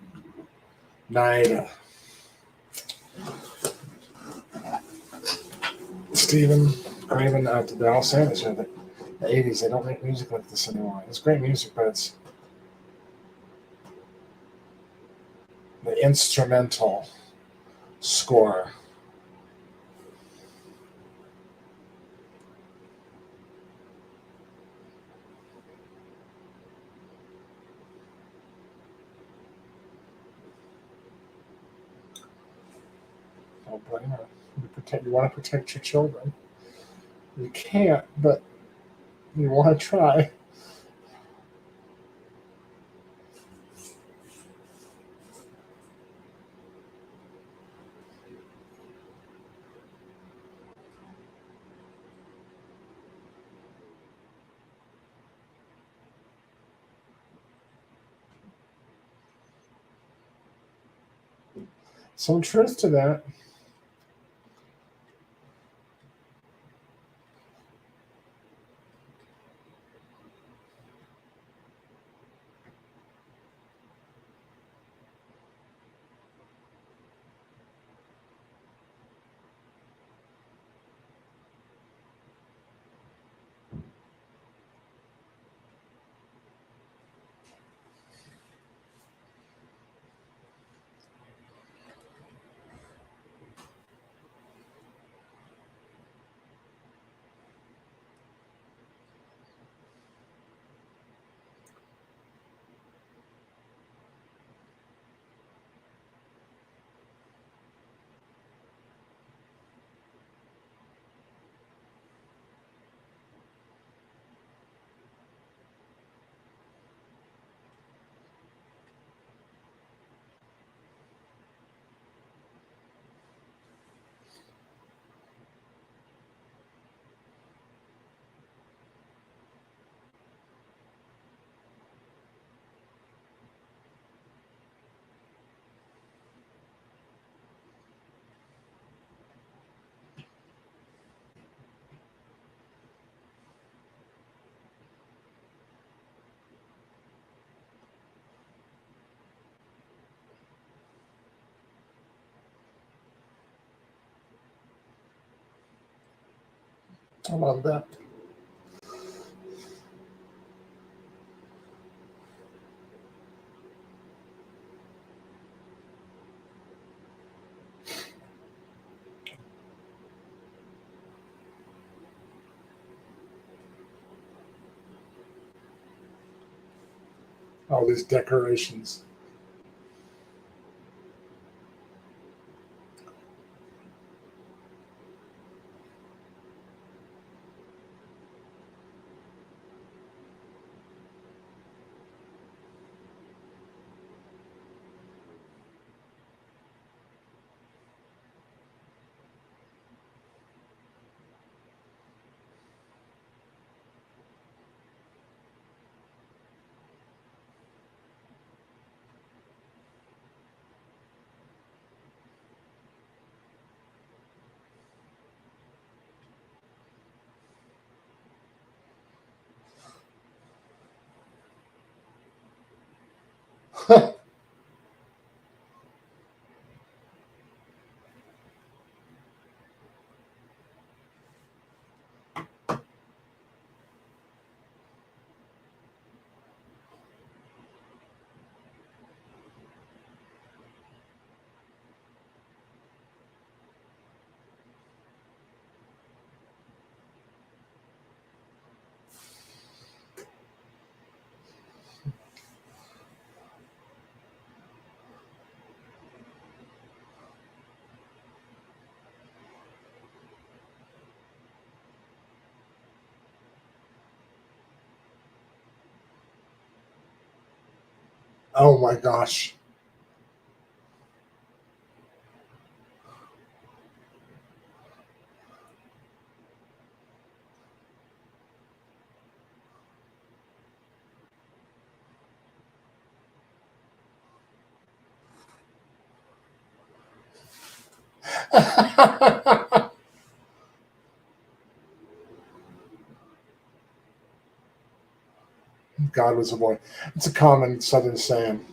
Stephen Craven out to Dallas Sanders. The 80s, they don't make music like this anymore. It's great music, but it's the instrumental score. Don't blame her. You want to protect your children. You can't, but you want to try. Some truth to that. I love that. All these decorations. Oh my gosh. God was a boy. It's a common Southern saying.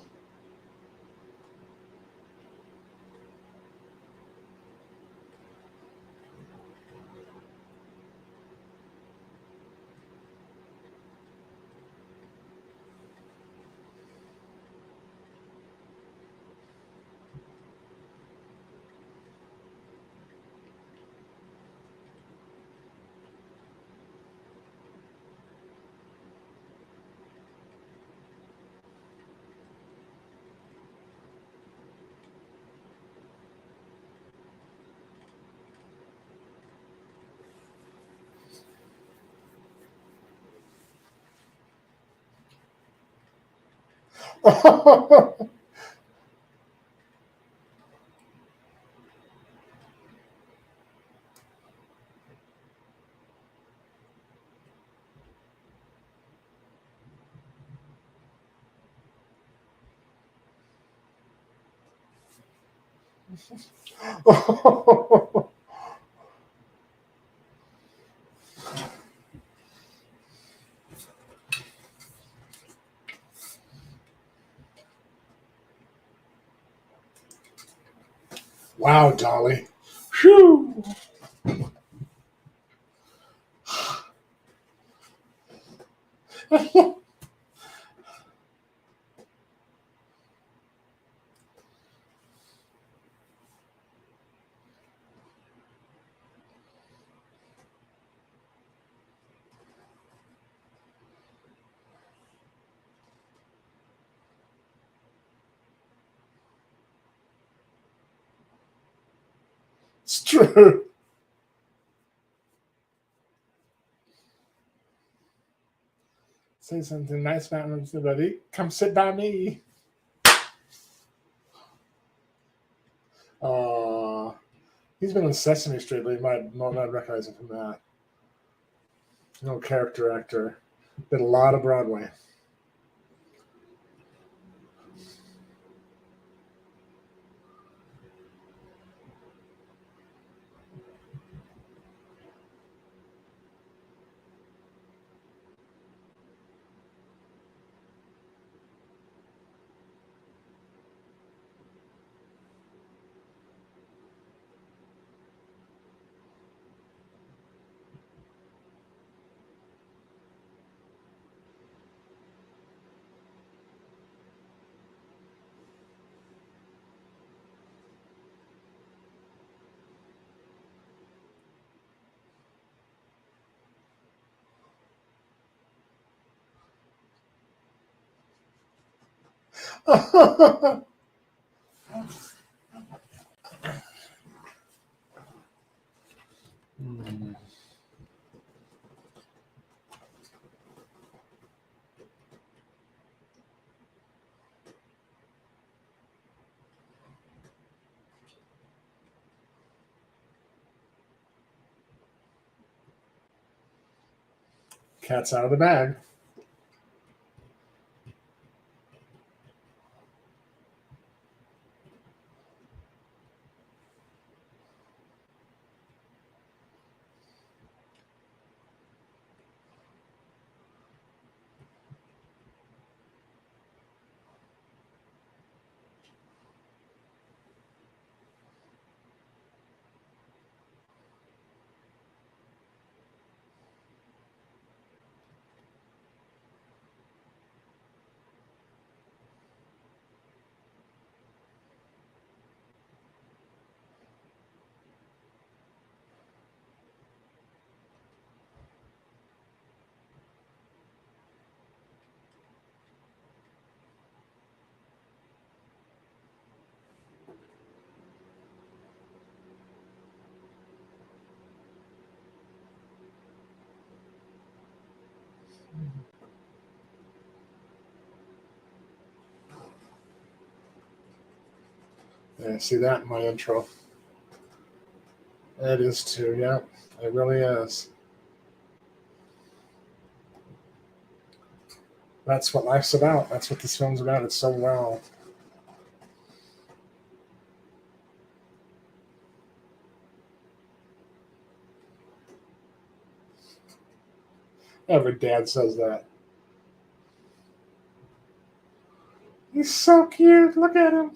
Wow, Dolly. Phew. It's true. Say something nice about somebody. Come sit by me. Uh, he's been on Sesame Street, but you might not recognize him from that. No character actor. Did a lot of Broadway. Hmm. Cat's out of the bag. Yeah, see that in my intro. It is too, yeah. It really is. That's what life's about. That's what this film's about. It's so well. Every dad says that. He's so cute. Look at him.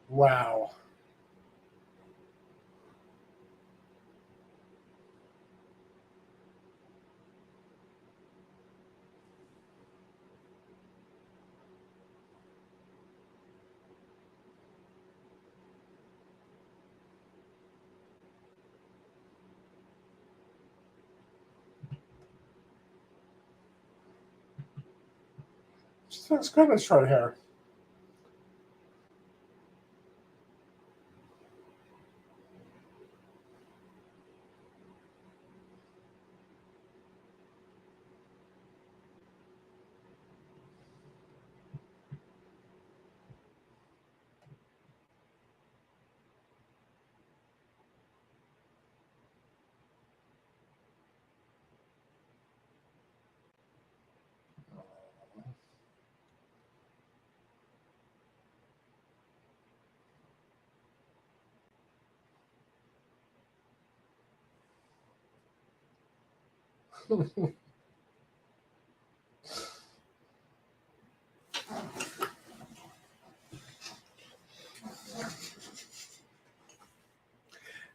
Wow. She looks good with short hair.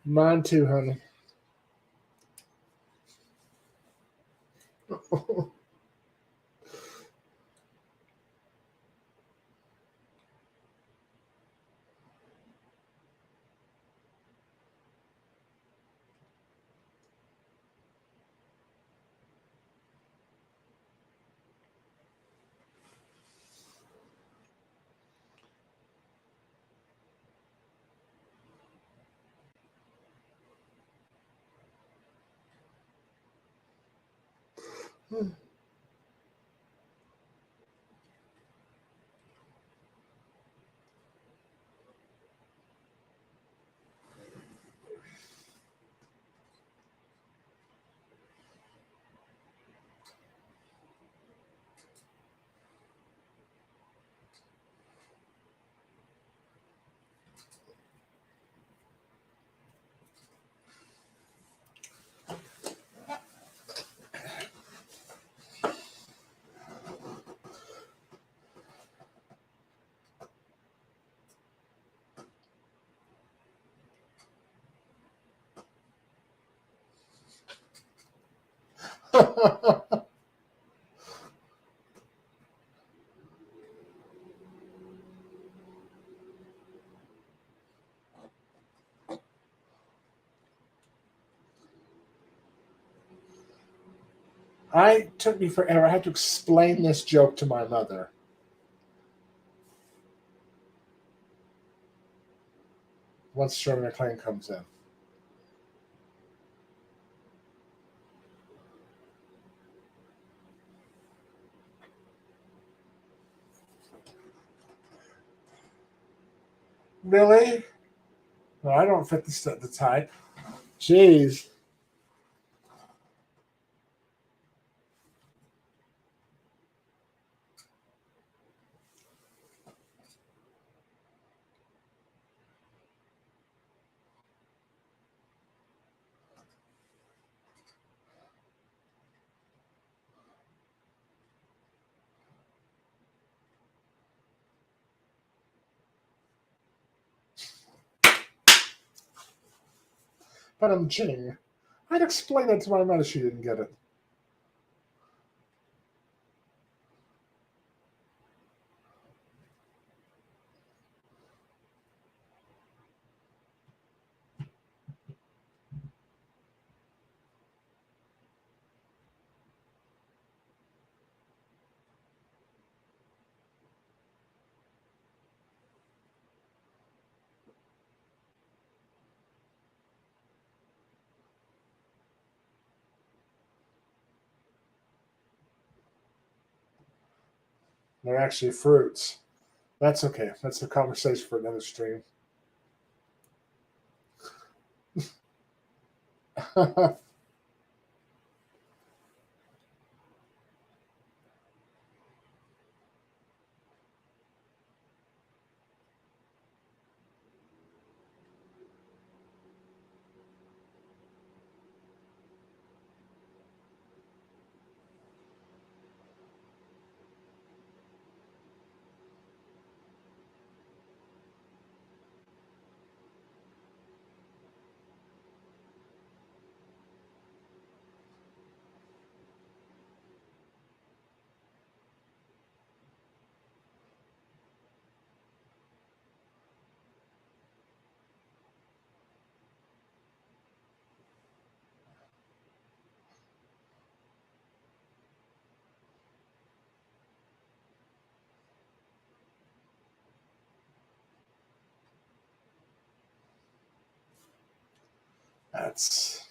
Mine too, honey. I took me forever. I had to explain this joke to my mother. Once Shirley MacLaine comes in. Really? No, I don't fit the type. Jeez. But I'm Jing. I'd explain it to my mother. She didn't get it. They're actually fruits. That's okay. That's a conversation for another stream. That's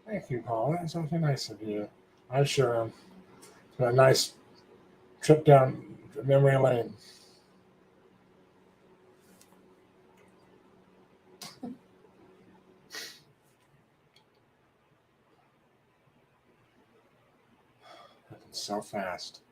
thank you, Paul. That's something nice of you. I sure am. It's been a nice trip down memory lane. So fast.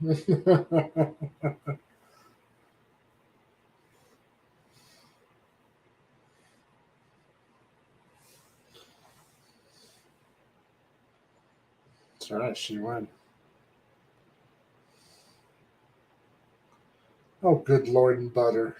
That's right. She won. Oh, good Lord and butter.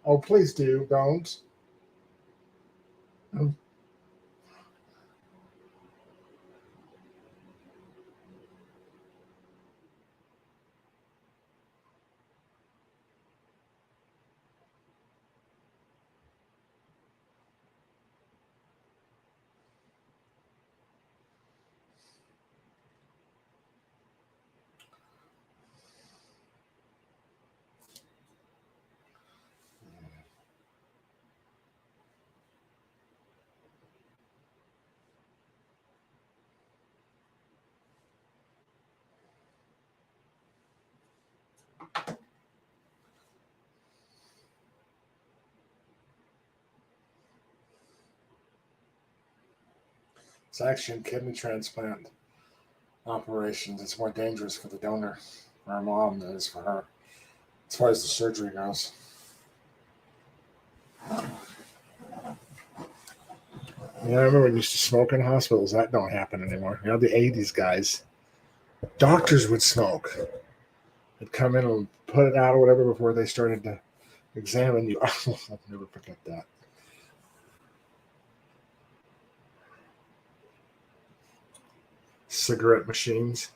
Oh, please do. Don't. It's actually a kidney transplant operations. It's more dangerous for the donor, for our mom, than it is for her, as far as the surgery goes. Yeah, I remember when you used to smoke in hospitals. That don't happen anymore. You know, the '80s guys, doctors would smoke. They'd come in and put it out or whatever before they started to examine you. I'll never forget that. Cigarette machines.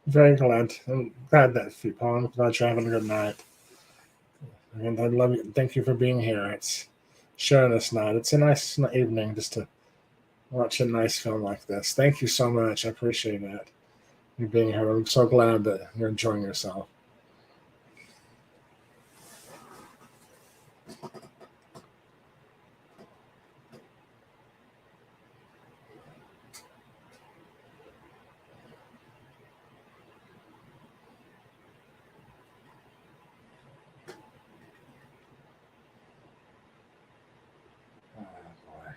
Very glad. I'm glad that I'm glad you're having a good night. And I love you. Thank you for being here. It's sharing this night. It's a nice evening just to watch a nice film like this. Thank you so much. I appreciate that. You being here. I'm so glad that you're enjoying yourself. Oh, boy.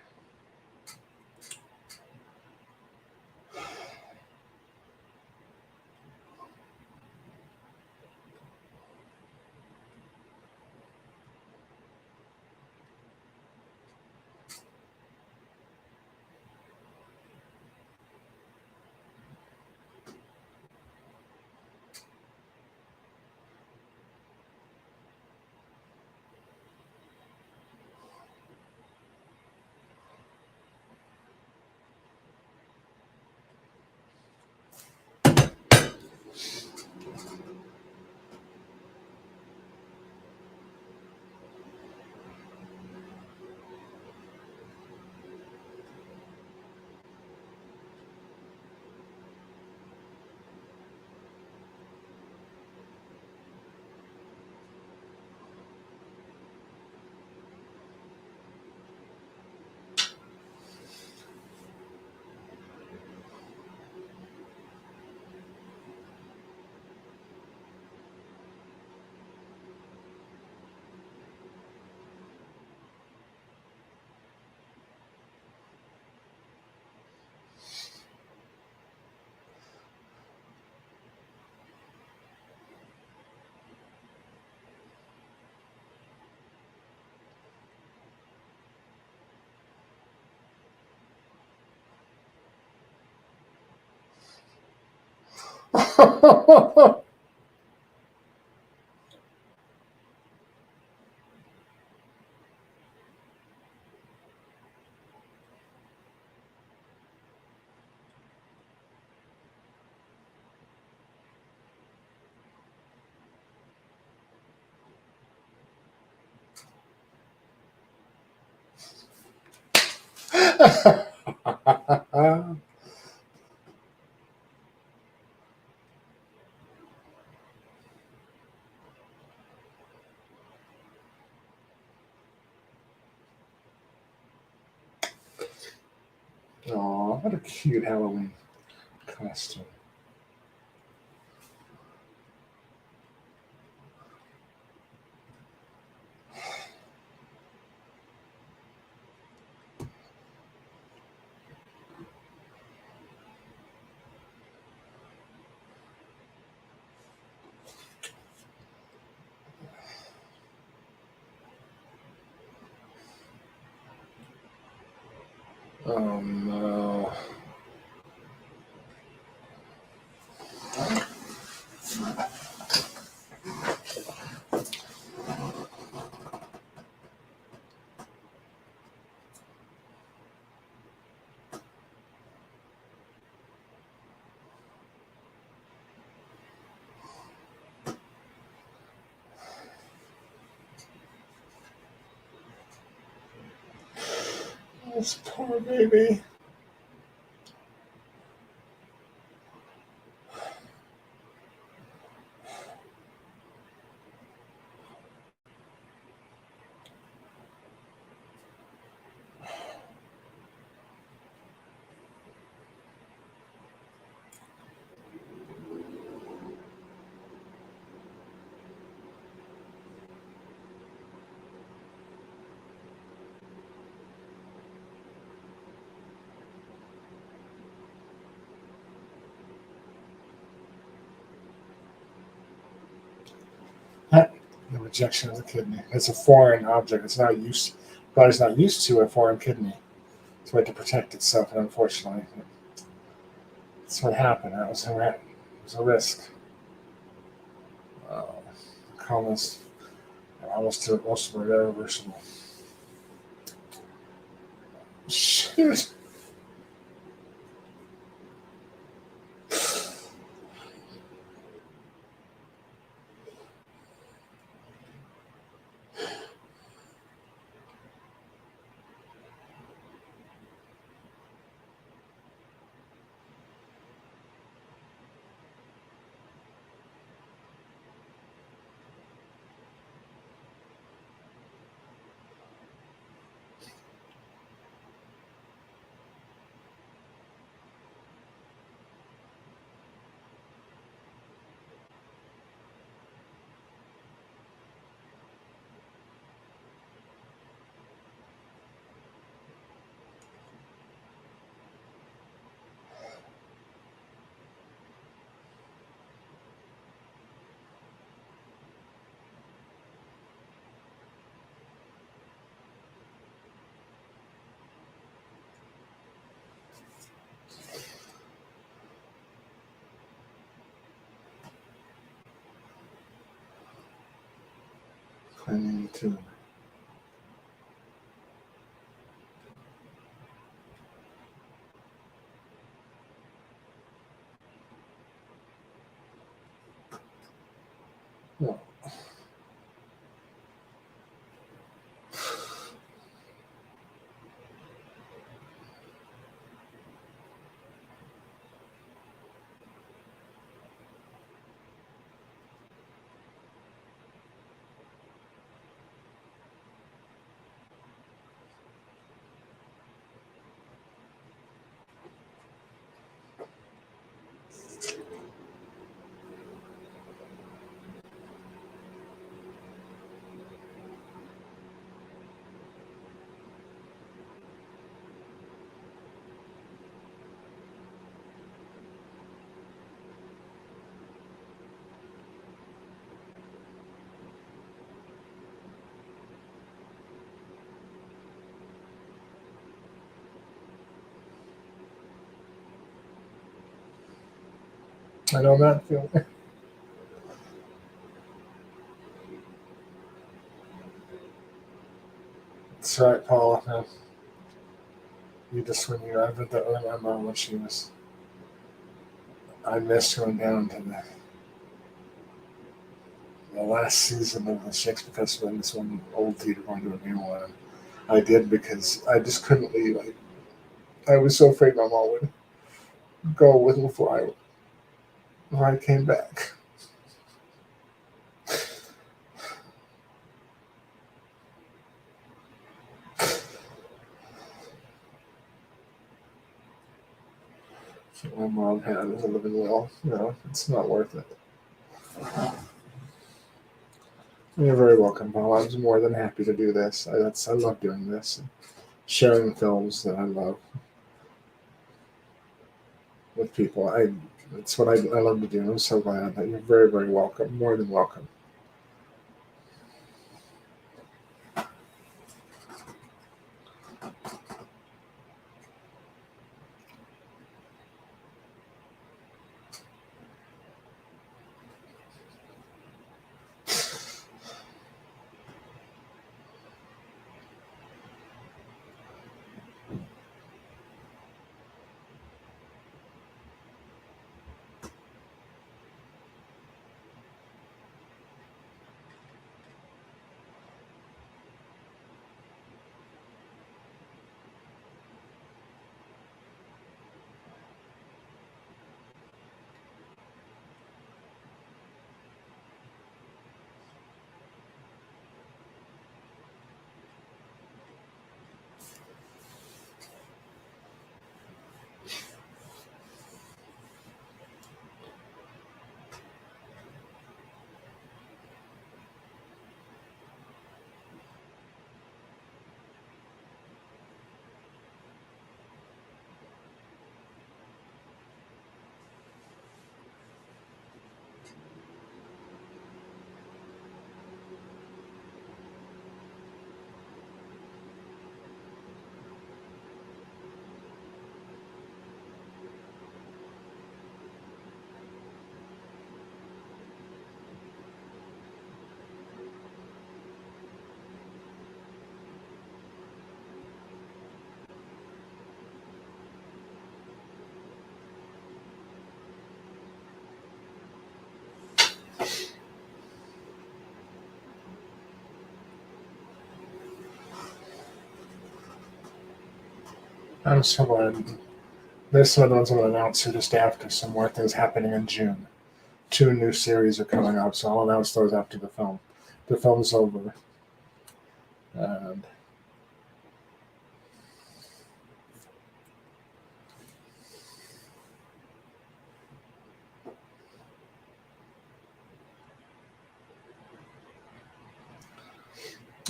Oh, what a cute Halloween costume. Oh no. This poor baby. The rejection of the kidney. It's a foreign object. It's not used. Body's not used to a foreign kidney. It's a way to protect itself, and unfortunately, that's what happened. That was it was a risk. Uh, Comas almost irreversible. Shoot. Clinging to. No. I know that feeling. That's right, Paul. You just when you I read that early my mom when she was I missed going down to the last season of the Shakespeare Festival in this one old theater going to a new one. I did because I just couldn't leave. I was so afraid my mom would go with me before I came back. So my mom had as a living will. It's not worth it. You're very welcome, Paul. I'm more than happy to do this. I love doing this, and sharing films that I love with people. It's what I love to do. I'm so glad that you're very, very welcome. More than welcome. I'm so glad. There's some other ones I'm going to announce here just after some more things happening in June. Two new series are coming out, so I'll announce those after the film. The film's over. And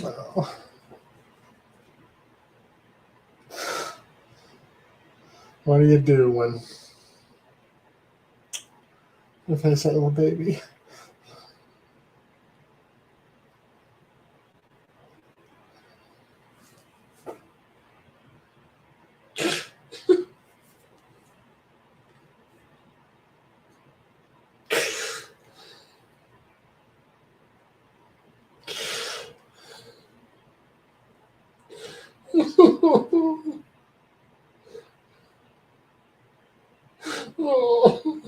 oh, what do you do when you face that little baby? Oh.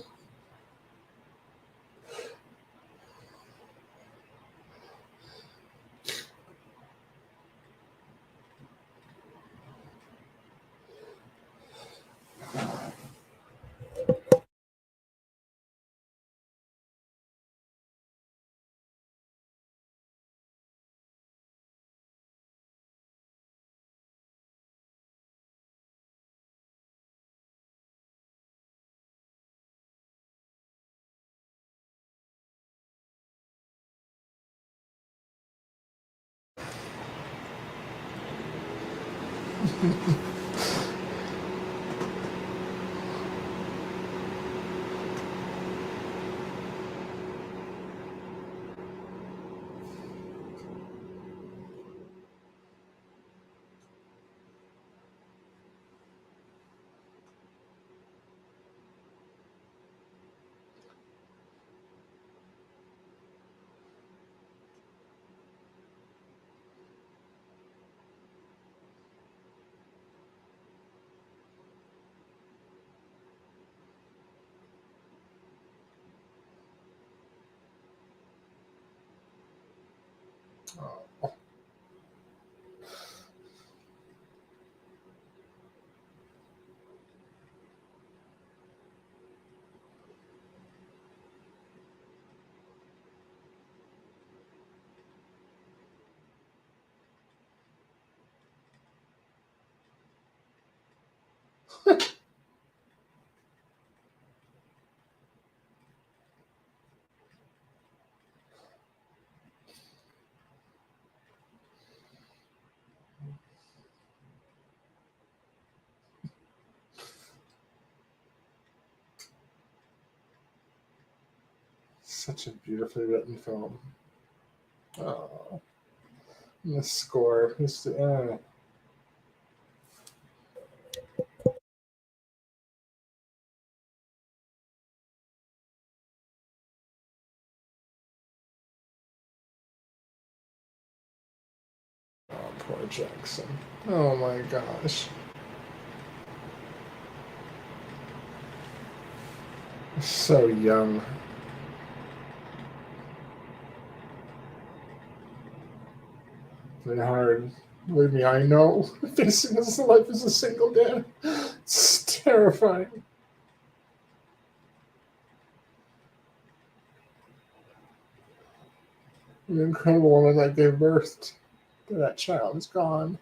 Oh, such a beautifully written film. Oh, and the score. Oh, poor Jackson. Oh my gosh. So young. And hard. Believe me, I know. Facing this life as a single dad. It's terrifying. The incredible woman that gave birth to that child is gone.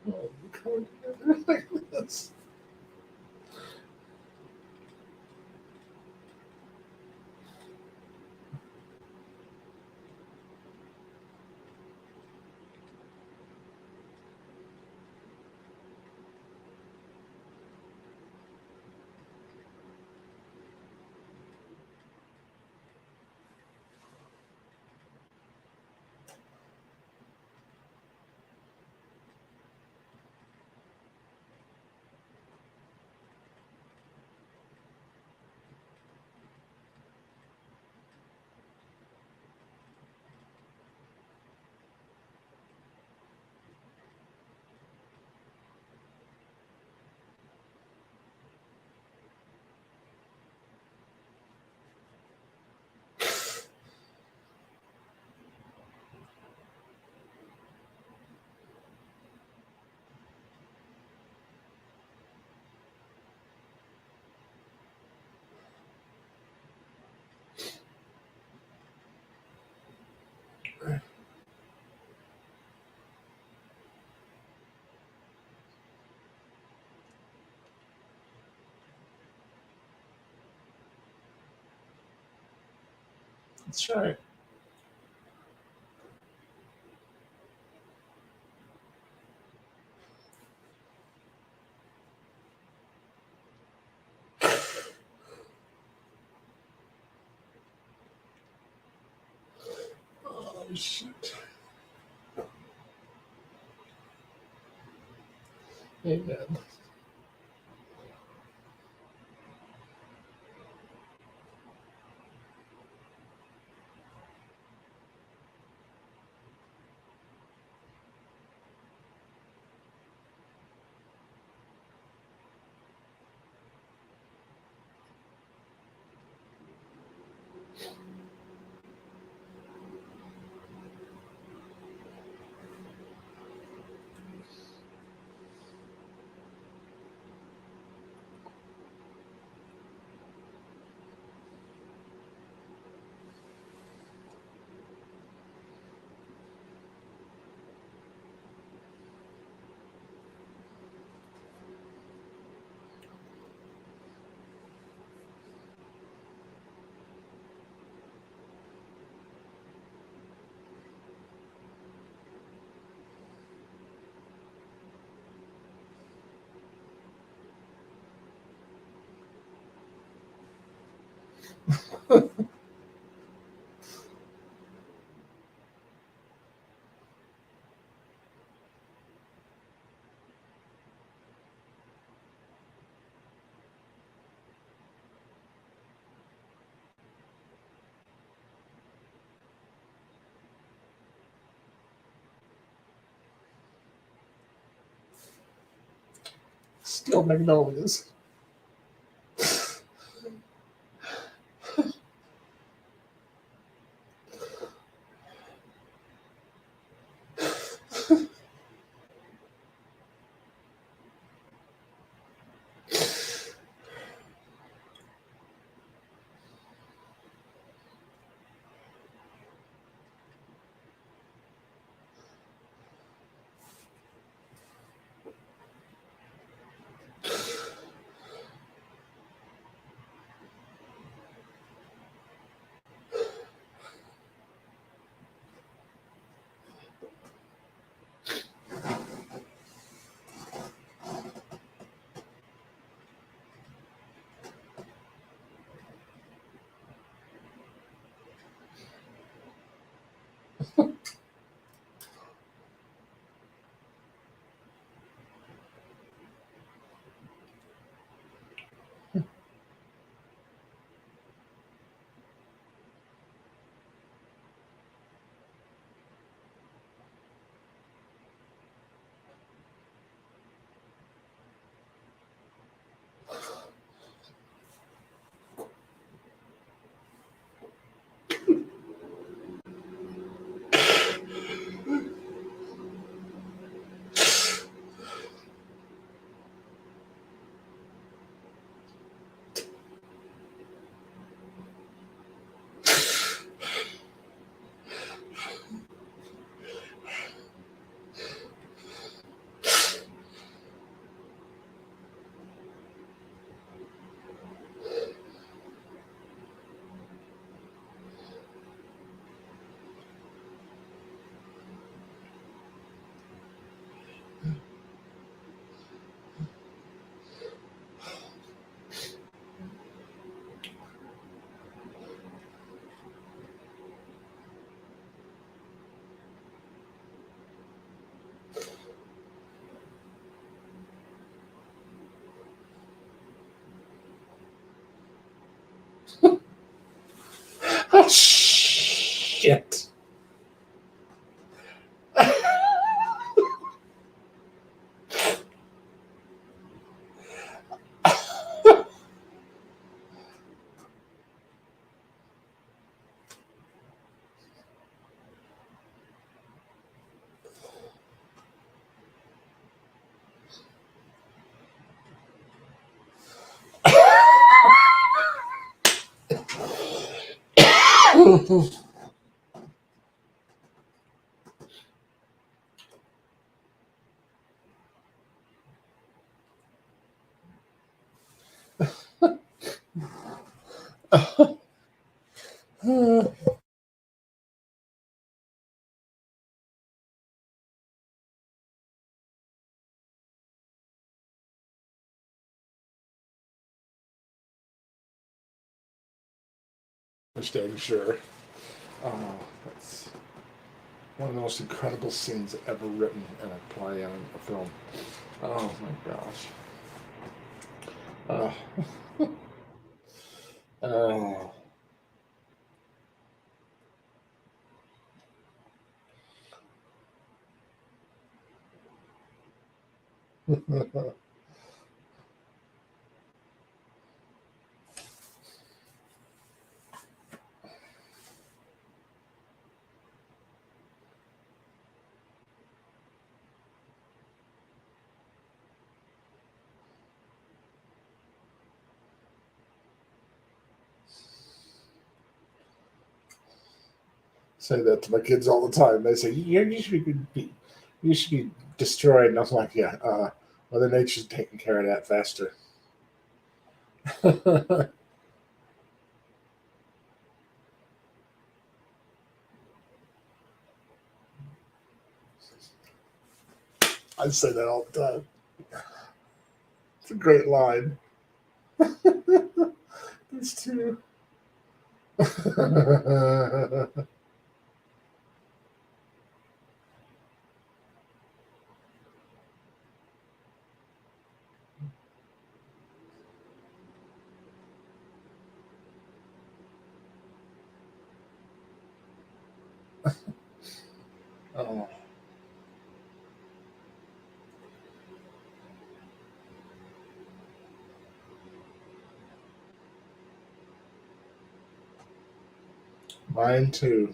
Oh, coming together like this. That's right. Oh, shit. Amen. Still Magnolias. Oh, shit. Understanding, sure. Oh, that's one of the most incredible scenes ever written in a play and a film. Oh my gosh. Oh. Say that to my kids all the time. They say you should you should be destroyed, and I was like, yeah, Mother Nature's taking care of that faster. I say that all the time. It's a great line. It's true. Oh. Mine too.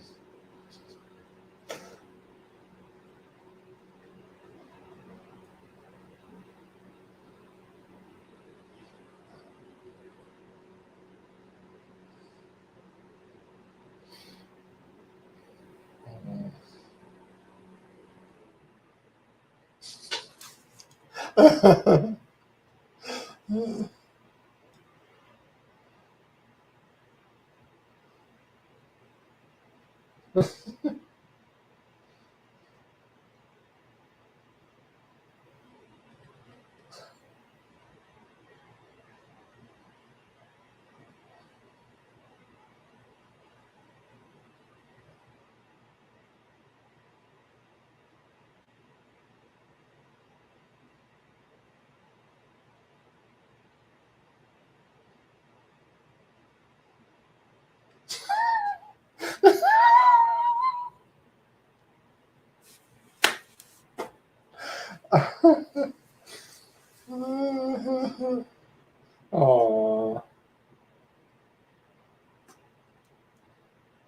Oh,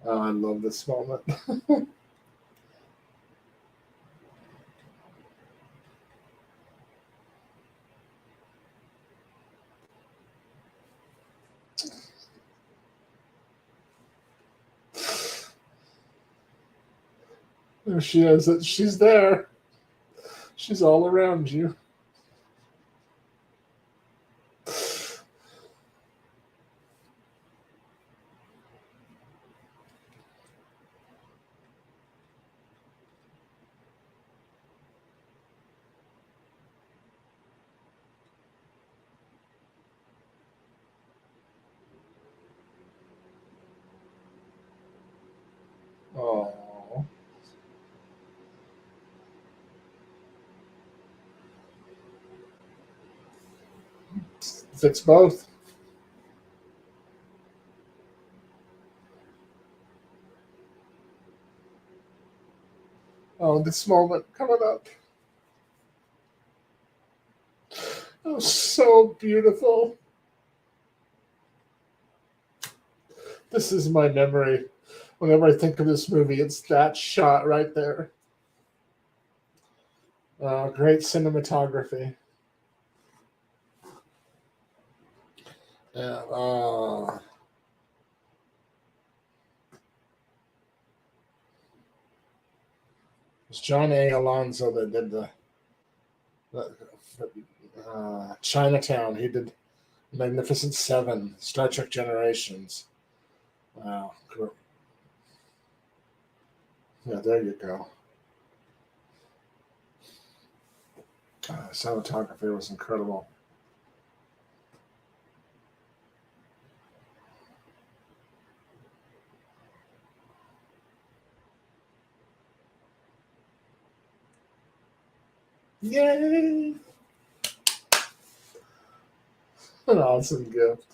I love this moment. There she is. She's there. She's all around you. Oh, fits both. Oh, this moment coming up. Oh, so beautiful. This is my memory. Whenever I think of this movie, it's that shot right there. Great cinematography. Yeah. It's John A. Alonso that did the Chinatown. He did Magnificent Seven, Star Trek Generations. Wow. Cool. Yeah, there you go. Cinematography was incredible. Yay! An awesome gift.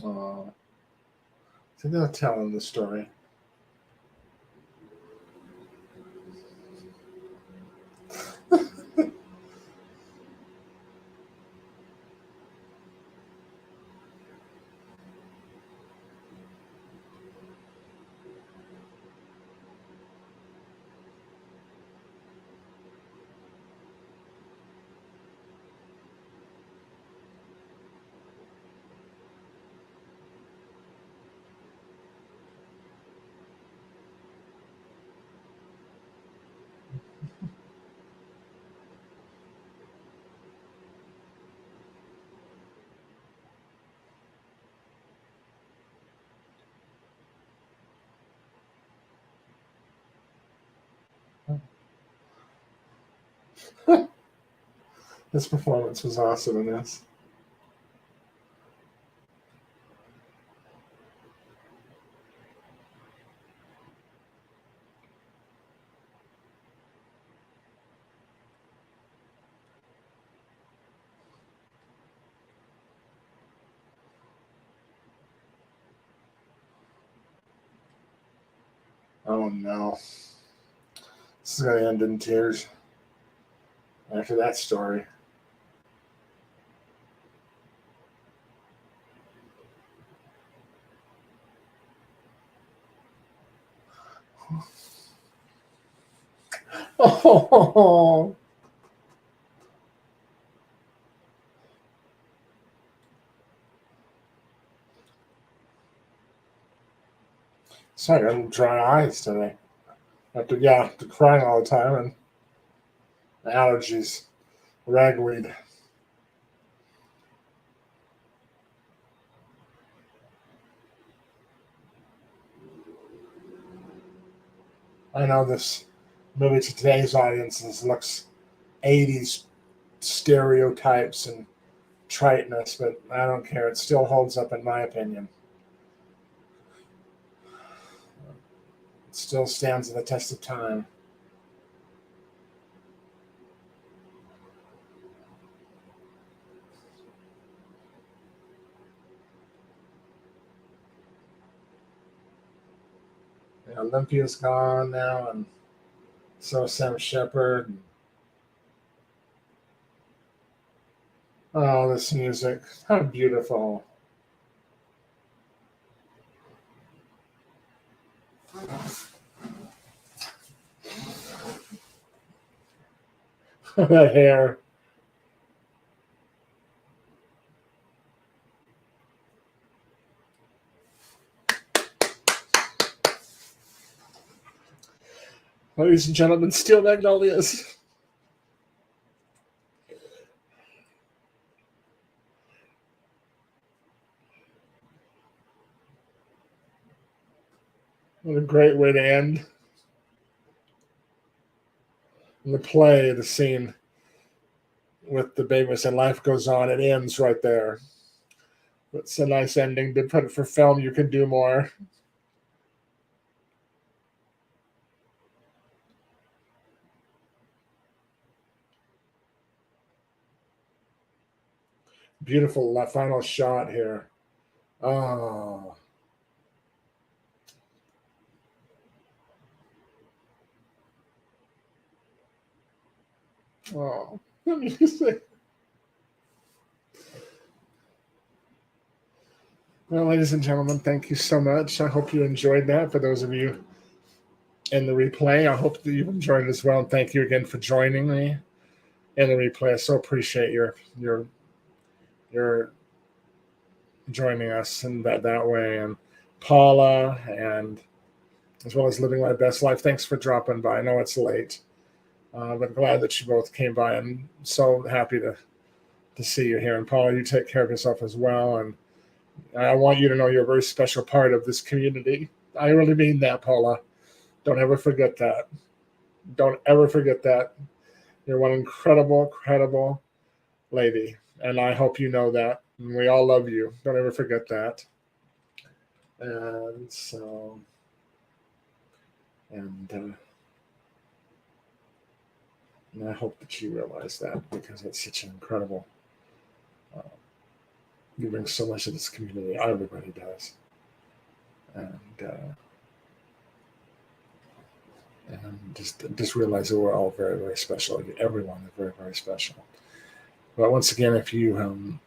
Uh, so they're telling the story. His performance was awesome in this. Oh no. This is going to end in tears after that story. Oh, sorry, I'm dry eyes today. After crying all the time and allergies, ragweed. I know this movie to today's audiences looks 80s stereotypes and triteness, but I don't care. It still holds up in my opinion. It still stands the test of time. Olympia's gone now, and so Sam Shepard. Oh, this music. How beautiful. That hair. Ladies and gentlemen, Steel Magnolias. What a great way to end. And the play, the scene with the babies and life goes on, it ends right there. It's a nice ending. To put it for film, you can do more. Beautiful final shot here. Oh. Oh. Let me just say. Well, ladies and gentlemen, thank you so much. I hope you enjoyed that. For those of you in the replay, I hope that you've enjoyed it as well. And thank you again for joining me in the replay. I so appreciate your joining us in that way. And Paula, and as well as Living My Best Life, thanks for dropping by. I know it's late, but glad that you both came by. And so happy to see you here. And Paula, you take care of yourself as well. And I want you to know you're a very special part of this community. I really mean that, Paula. Don't ever forget that. Don't ever forget that. You're one incredible lady. And I hope you know that. And we all love you. Don't ever forget that. And so, and I hope that you realize that, because it's such an incredible, uh, you bring so much to this community. Everybody does. And just realize that we're all very special. Everyone is very special. But once again, if you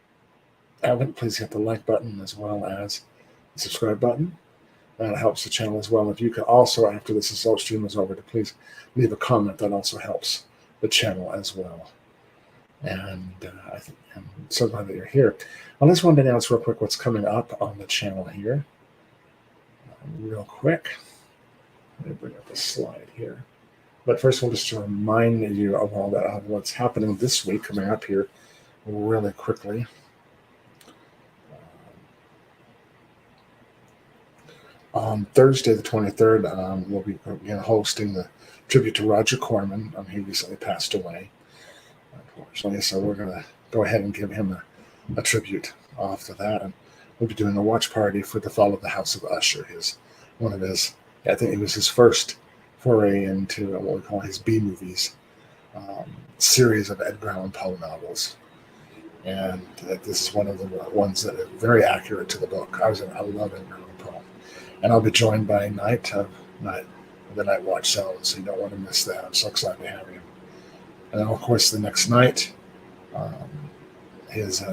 haven't, please hit the like button as well as the subscribe button. That helps the channel as well. If you could also, after this stream is over, to please leave a comment. That also helps the channel as well. And I'm so glad that you're here. I just wanted to announce real quick what's coming up on the channel here. Real quick. Let me bring up a slide here. But first, we'll just remind you of all that, of what's happening this week coming up here really quickly. On Thursday, the 23rd, we'll be hosting the tribute to Roger Corman. He recently passed away, unfortunately, so we're going to go ahead and give him a tribute after that. And we'll be doing a watch party for the fall of the House of Usher. I think it was his first foray into what we call his B movies, series of Edgar Allan Poe novels. And this is one of the ones that are very accurate to the book. I love Edgar Allan Poe. And I'll be joined by the Night Watch Zone, so you don't want to miss that. I'm so excited to have him. And then, of course, the next night, um, his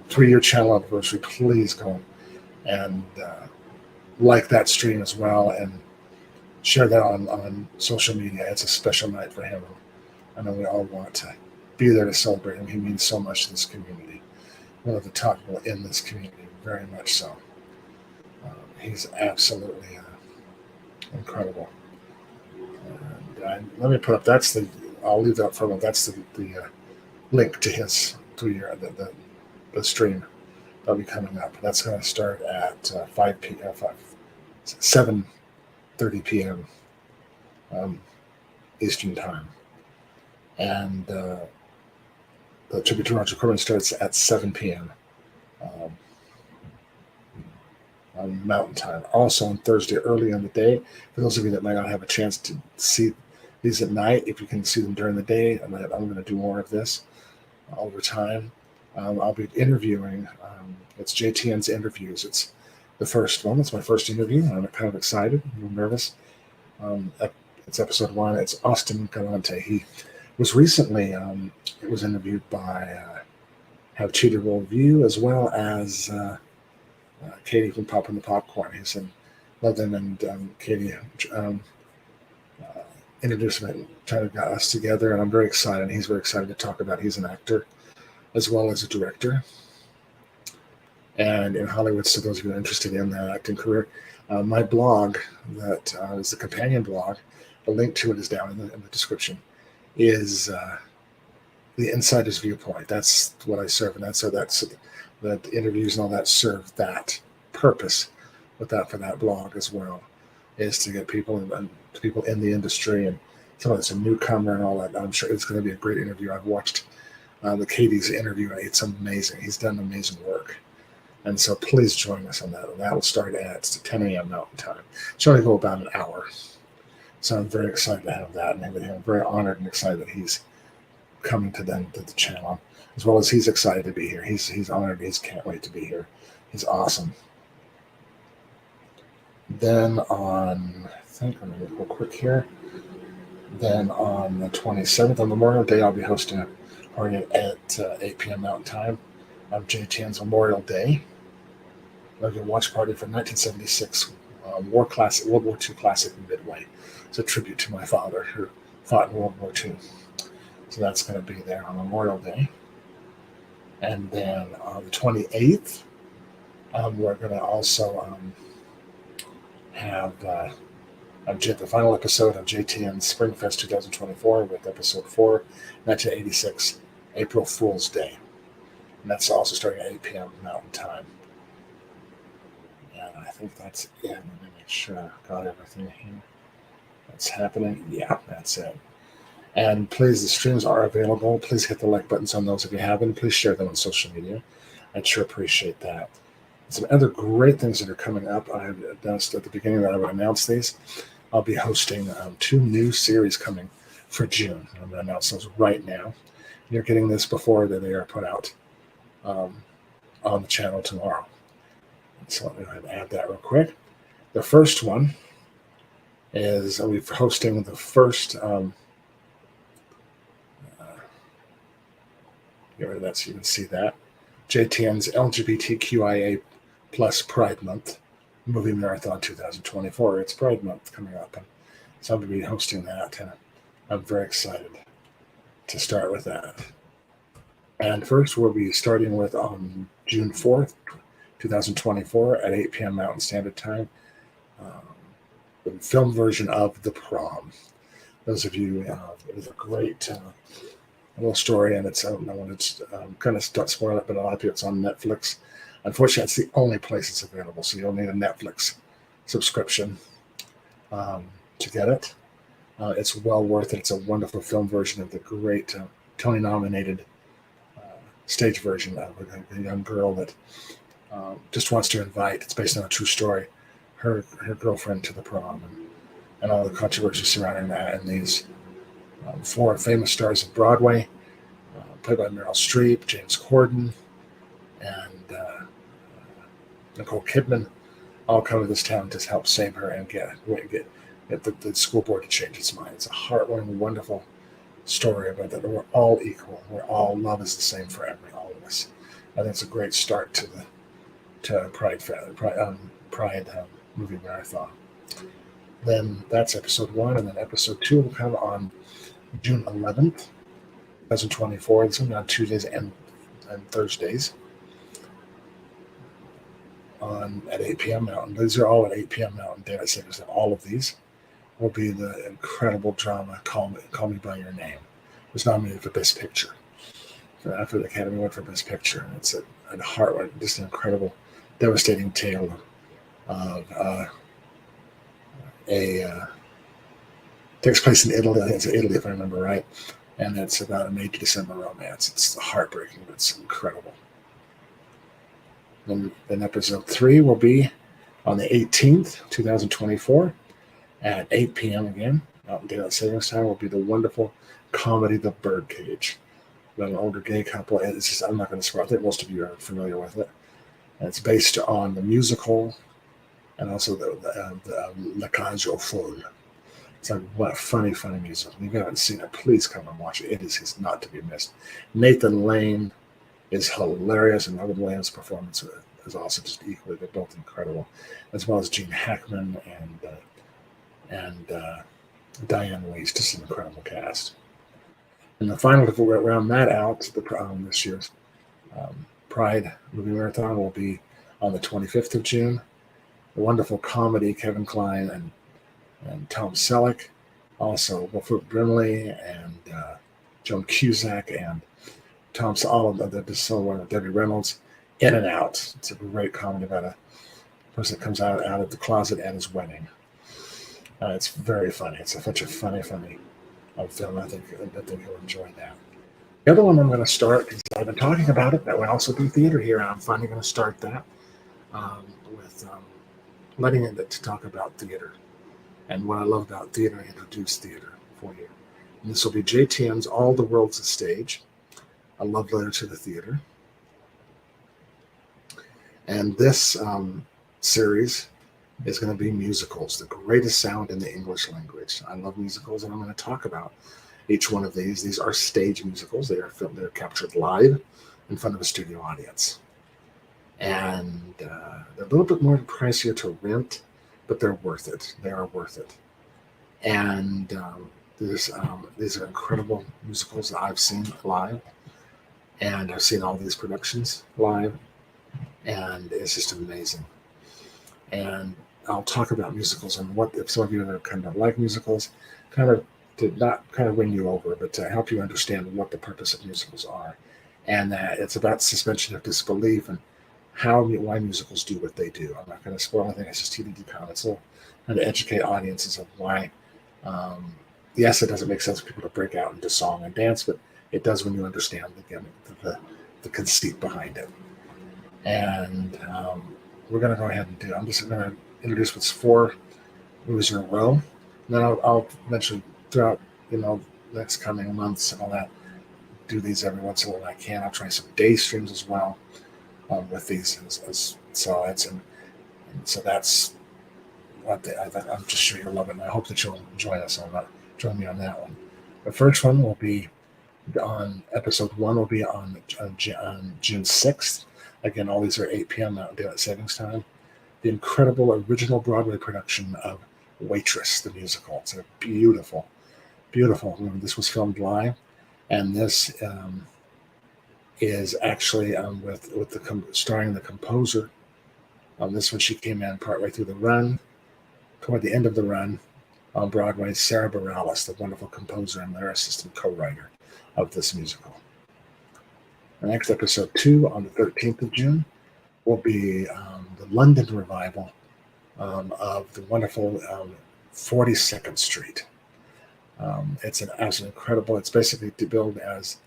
3-year channel anniversary. Please go and like that stream as well and share that on social media. It's a special night for him. I know we all want to be there to celebrate him. He means so much to this community. One of the top people in this community, very much so. He's absolutely incredible. And let me put up. I'll leave that for a moment. That's the link to his 3-year the stream that'll be coming up. That's going to start at 7:30 p.m. Eastern time, and the tribute to Roger Corman starts at 7 p.m. On Mountain Time. Also on Thursday, early in the day. For those of you that might not have a chance to see these at night, if you can see them during the day, I'm going to do more of this over time. I'll be interviewing. It's JTN's interviews. It's the first one. It's my first interview. I'm kind of excited. I'm a little nervous. It's episode 1. It's Austin Galante. He was recently it was interviewed by Have Cheated Worldview, as well as Katie from Poppin' the Popcorn. He said, love them, and Katie introduced me and kind of got us together, and I'm very excited. He's very excited to talk about. He's an actor as well as a director, and in Hollywood. So those of you interested in that acting career, my blog that is the companion blog, the link to it is down in the description, is the Insider's Viewpoint. That's what I serve, and that's that interviews and all that serve that purpose with that, for that blog as well, is to get people in the industry and someone that's a newcomer and all that. I'm sure it's going to be a great interview. I've watched the Katie's interview, and it's amazing. He's done amazing work. And so please join us on that. And that will start at 10 a.m. Mountain Time. It's only go about an hour. So I'm very excited to have that. And I'm very honored and excited that he's coming to the channel, as well as he's excited to be here. He's honored. He can't wait to be here. He's awesome. Then on, I think I'm going to go quick here. Then on the 27th, on Memorial Day, I'll be hosting a party at 8 p.m. Mountain Time on JTN's Memorial Day. I'll do a watch party for 1976 World War II classic Midway. It's a tribute to my father who fought in World War II. So that's going to be there on Memorial Day. And then on the 28th, we're going to also have the final episode of JTN Springfest 2024 with episode 4, 1986, April Fool's Day. And that's also starting at 8 p.m. Mountain Time. And I think that's it. Let me make sure I've got everything here that's happening. Yeah, that's it. And please, the streams are available. Please hit the like buttons on those if you haven't. Please share them on social media. I'd sure appreciate that. Some other great things that are coming up. I announced at the beginning that I would announce these. I'll be hosting 2 new series coming for June. I'm going to announce those right now. You're getting this before they are put out on the channel tomorrow. So let me go ahead and add that real quick. The first one is we're hosting the first. Get rid of that so you can see that. JTN's LGBTQIA plus Pride Month movie marathon 2024. It's Pride Month coming up, and so I'm going to be hosting that, and I'm very excited to start with that. And first, we'll be starting with on June 4th, 2024 at 8 p.m. Mountain Standard Time, the film version of The Prom. Those of you, it was a great little story, and it's, I don't want to kind of spoil it, but a lot of people, it's on Netflix. Unfortunately, it's the only place it's available, so you'll need a Netflix subscription to get it. It's well worth it. It's a wonderful film version of the great Tony-nominated stage version of a young girl that just wants to invite, it's based on a true story, her girlfriend to the prom, and all the controversy surrounding that, and these 4 famous stars of Broadway, played by Meryl Streep, James Corden, and Nicole Kidman, all come to this town to help save her and get get the school board to change its mind. It's a heartwarming, wonderful story about that we're all equal. We're all love is the same for all of us. I think it's a great start to the Pride movie marathon. Then that's episode 1, and then episode 2 will come on June 11th, 2024. It's going to be on Tuesdays and Thursdays at 8 p.m. Mountain. These are all at 8 p.m. Mountain Daylight Savings. All of these will be the incredible drama Call Me By Your Name. It was nominated for Best Picture. After the Academy Award for Best Picture. And it's a heartwarming, just an incredible, devastating tale of takes place in Italy. I think it's Italy, if I remember right. And it's about a May to December romance. It's heartbreaking, but it's incredible. Then episode 3 will be on the 18th, 2024, at 8 p.m. again. Mountain Daylight Savings Time will be the wonderful comedy The Birdcage. About an older gay couple. It's just, I'm not going to spoil. I think most of you are familiar with it. And it's based on the musical and also the La Cage aux Folles. It's like, what a funny musical. If you haven't seen it, please come and watch it. It is not to be missed. Nathan Lane is hilarious, and Robin Williams' performance is also just equally. They're both incredible, as well as Gene Hackman and Diane Weiss. Just an incredible cast. And the final, to round that out, this year's Pride movie marathon will be on the 25th of June. The wonderful comedy Kevin Kline and Tom Selleck, also Wilford Brimley and Joan Cusack and all of the so Debbie Reynolds. In and Out. It's a great comedy about a person that comes out of the closet at his wedding. It's very funny. It's such a funny film. I think you'll enjoy that. The other one I'm going to start, because I've been talking about it, that we also do theater here, and I'm finally going to start that with letting it to talk about theater and what I love about theater and introduce theater for you. And this will be JTN's All the World's a Stage, a love letter to the theater. And this series is going to be musicals, the greatest sound in the English language. I love musicals, and I'm going to talk about each one of these. These are stage musicals. They're captured live in front of a studio audience. And they're a little bit more pricier to rent, but they're worth it. They are worth it. And these are incredible musicals that I've seen live. And I've seen all these productions live. And it's just amazing. And I'll talk about musicals and what, if some of you that kind of like musicals, kind of to not kind of win you over, but to help you understand what the purpose of musicals are. And that it's about suspension of disbelief and why musicals do what they do. I'm not going to spoil anything. It's just TBD comments. So trying to educate audiences of why. Yes, it doesn't make sense for people to break out into song and dance, but it does when you understand the conceit behind it. And we're going to go ahead and I'm just going to introduce what's 4 movies in a row. And then I'll eventually, throughout, next coming months and all that, do these every once in a while when I can. I'll try some day streams as well with these. So that's what I'm just sure you'll love it. And I hope that you'll join us join me on that one. The first one will be episode 1 will be on June 6th. Again, all these are 8 p.m. Mountain Daylight Savings Time. The incredible original Broadway production of Waitress, the musical. It's a beautiful, beautiful. This was filmed live, and this is actually starring the composer. This one, she came in partway through the run, toward the end of the run on Broadway. Sarah Bareilles, the wonderful composer and lyricist and co-writer of this musical. The next episode 2 on the 13th of June will be the London revival of the wonderful 42nd Street. It's an absolutely incredible. It's basically billed as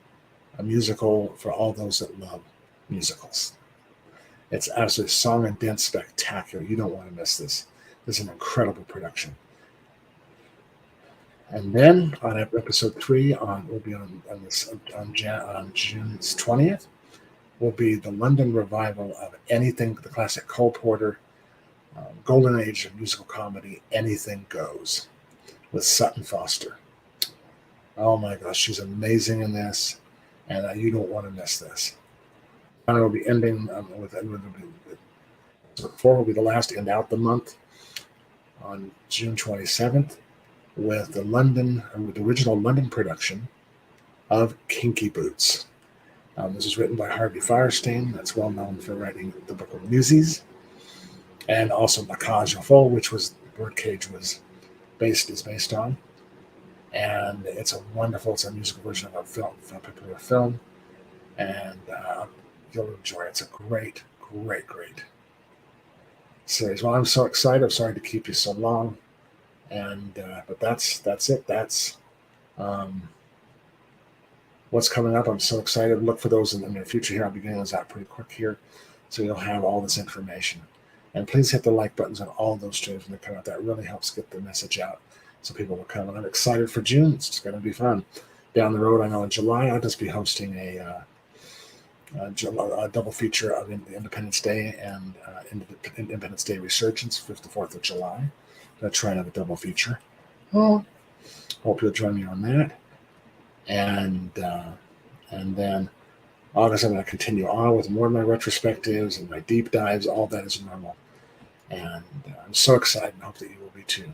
a musical for all those that love musicals. It's absolutely song and dance spectacular. You don't want to miss this. This is an incredible production. And then on episode 3, will be on June 20th, will be the London revival of Anything, the classic Cole Porter, golden age of musical comedy, Anything Goes. with Sutton Foster. Oh my gosh, she's amazing in this, and you don't want to miss this. And it will be ending with 4 will be the last end out the month on June 27th with the original London production of Kinky Boots. This was written by Harvey Firestein, that's well known for writing the book of Newsies, and also La Cage aux Folles, which was Birdcage is based on. And it's a musical version of a popular film, and you'll enjoy it. It's a great series. Well, I'm so excited. I'm sorry to keep you so long, and but that's it. That's what's coming up. I'm so excited. Look for those in the near future here. I'll be getting those out pretty quick here, so you'll have all this information. And please hit the like buttons on all those streams when they come out. That really helps get the message out, so people will come. And I'm excited for June. It's just going to be fun. Down the road, I know in July, I'll just be hosting a double feature of Independence Day and Independence Day Resurgence, 5th to 4th of July. I'll try another double feature. Oh, hope you'll join me on that. And then August, I'm going to continue on with more of my retrospectives and my deep dives. All that is normal. And I'm so excited and hope that you will be too.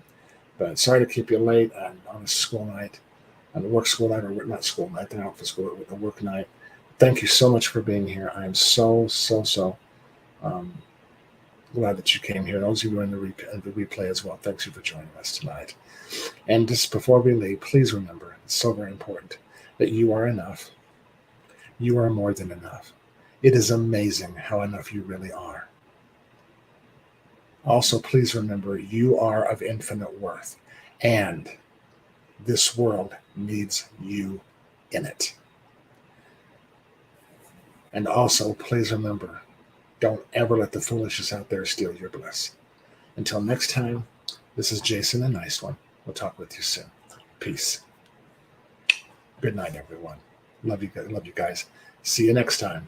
But sorry to keep you late on a school night, on the work school night, or not school night, the office school, the work night. Thank you so much for being here. I am so glad that you came here. Those of you who are in the replay as well, thanks you for joining us tonight. And just before we leave, please remember, it's so very important, that you are enough. You are more than enough. It is amazing how enough you really are. Also, please remember, you are of infinite worth, and this world needs you in it. And also, please remember, don't ever let the foolishness out there steal your bliss. Until next time, this is Jason, the Nice One. We'll talk with you soon. Peace. Good night, everyone. Love you guys. See you next time.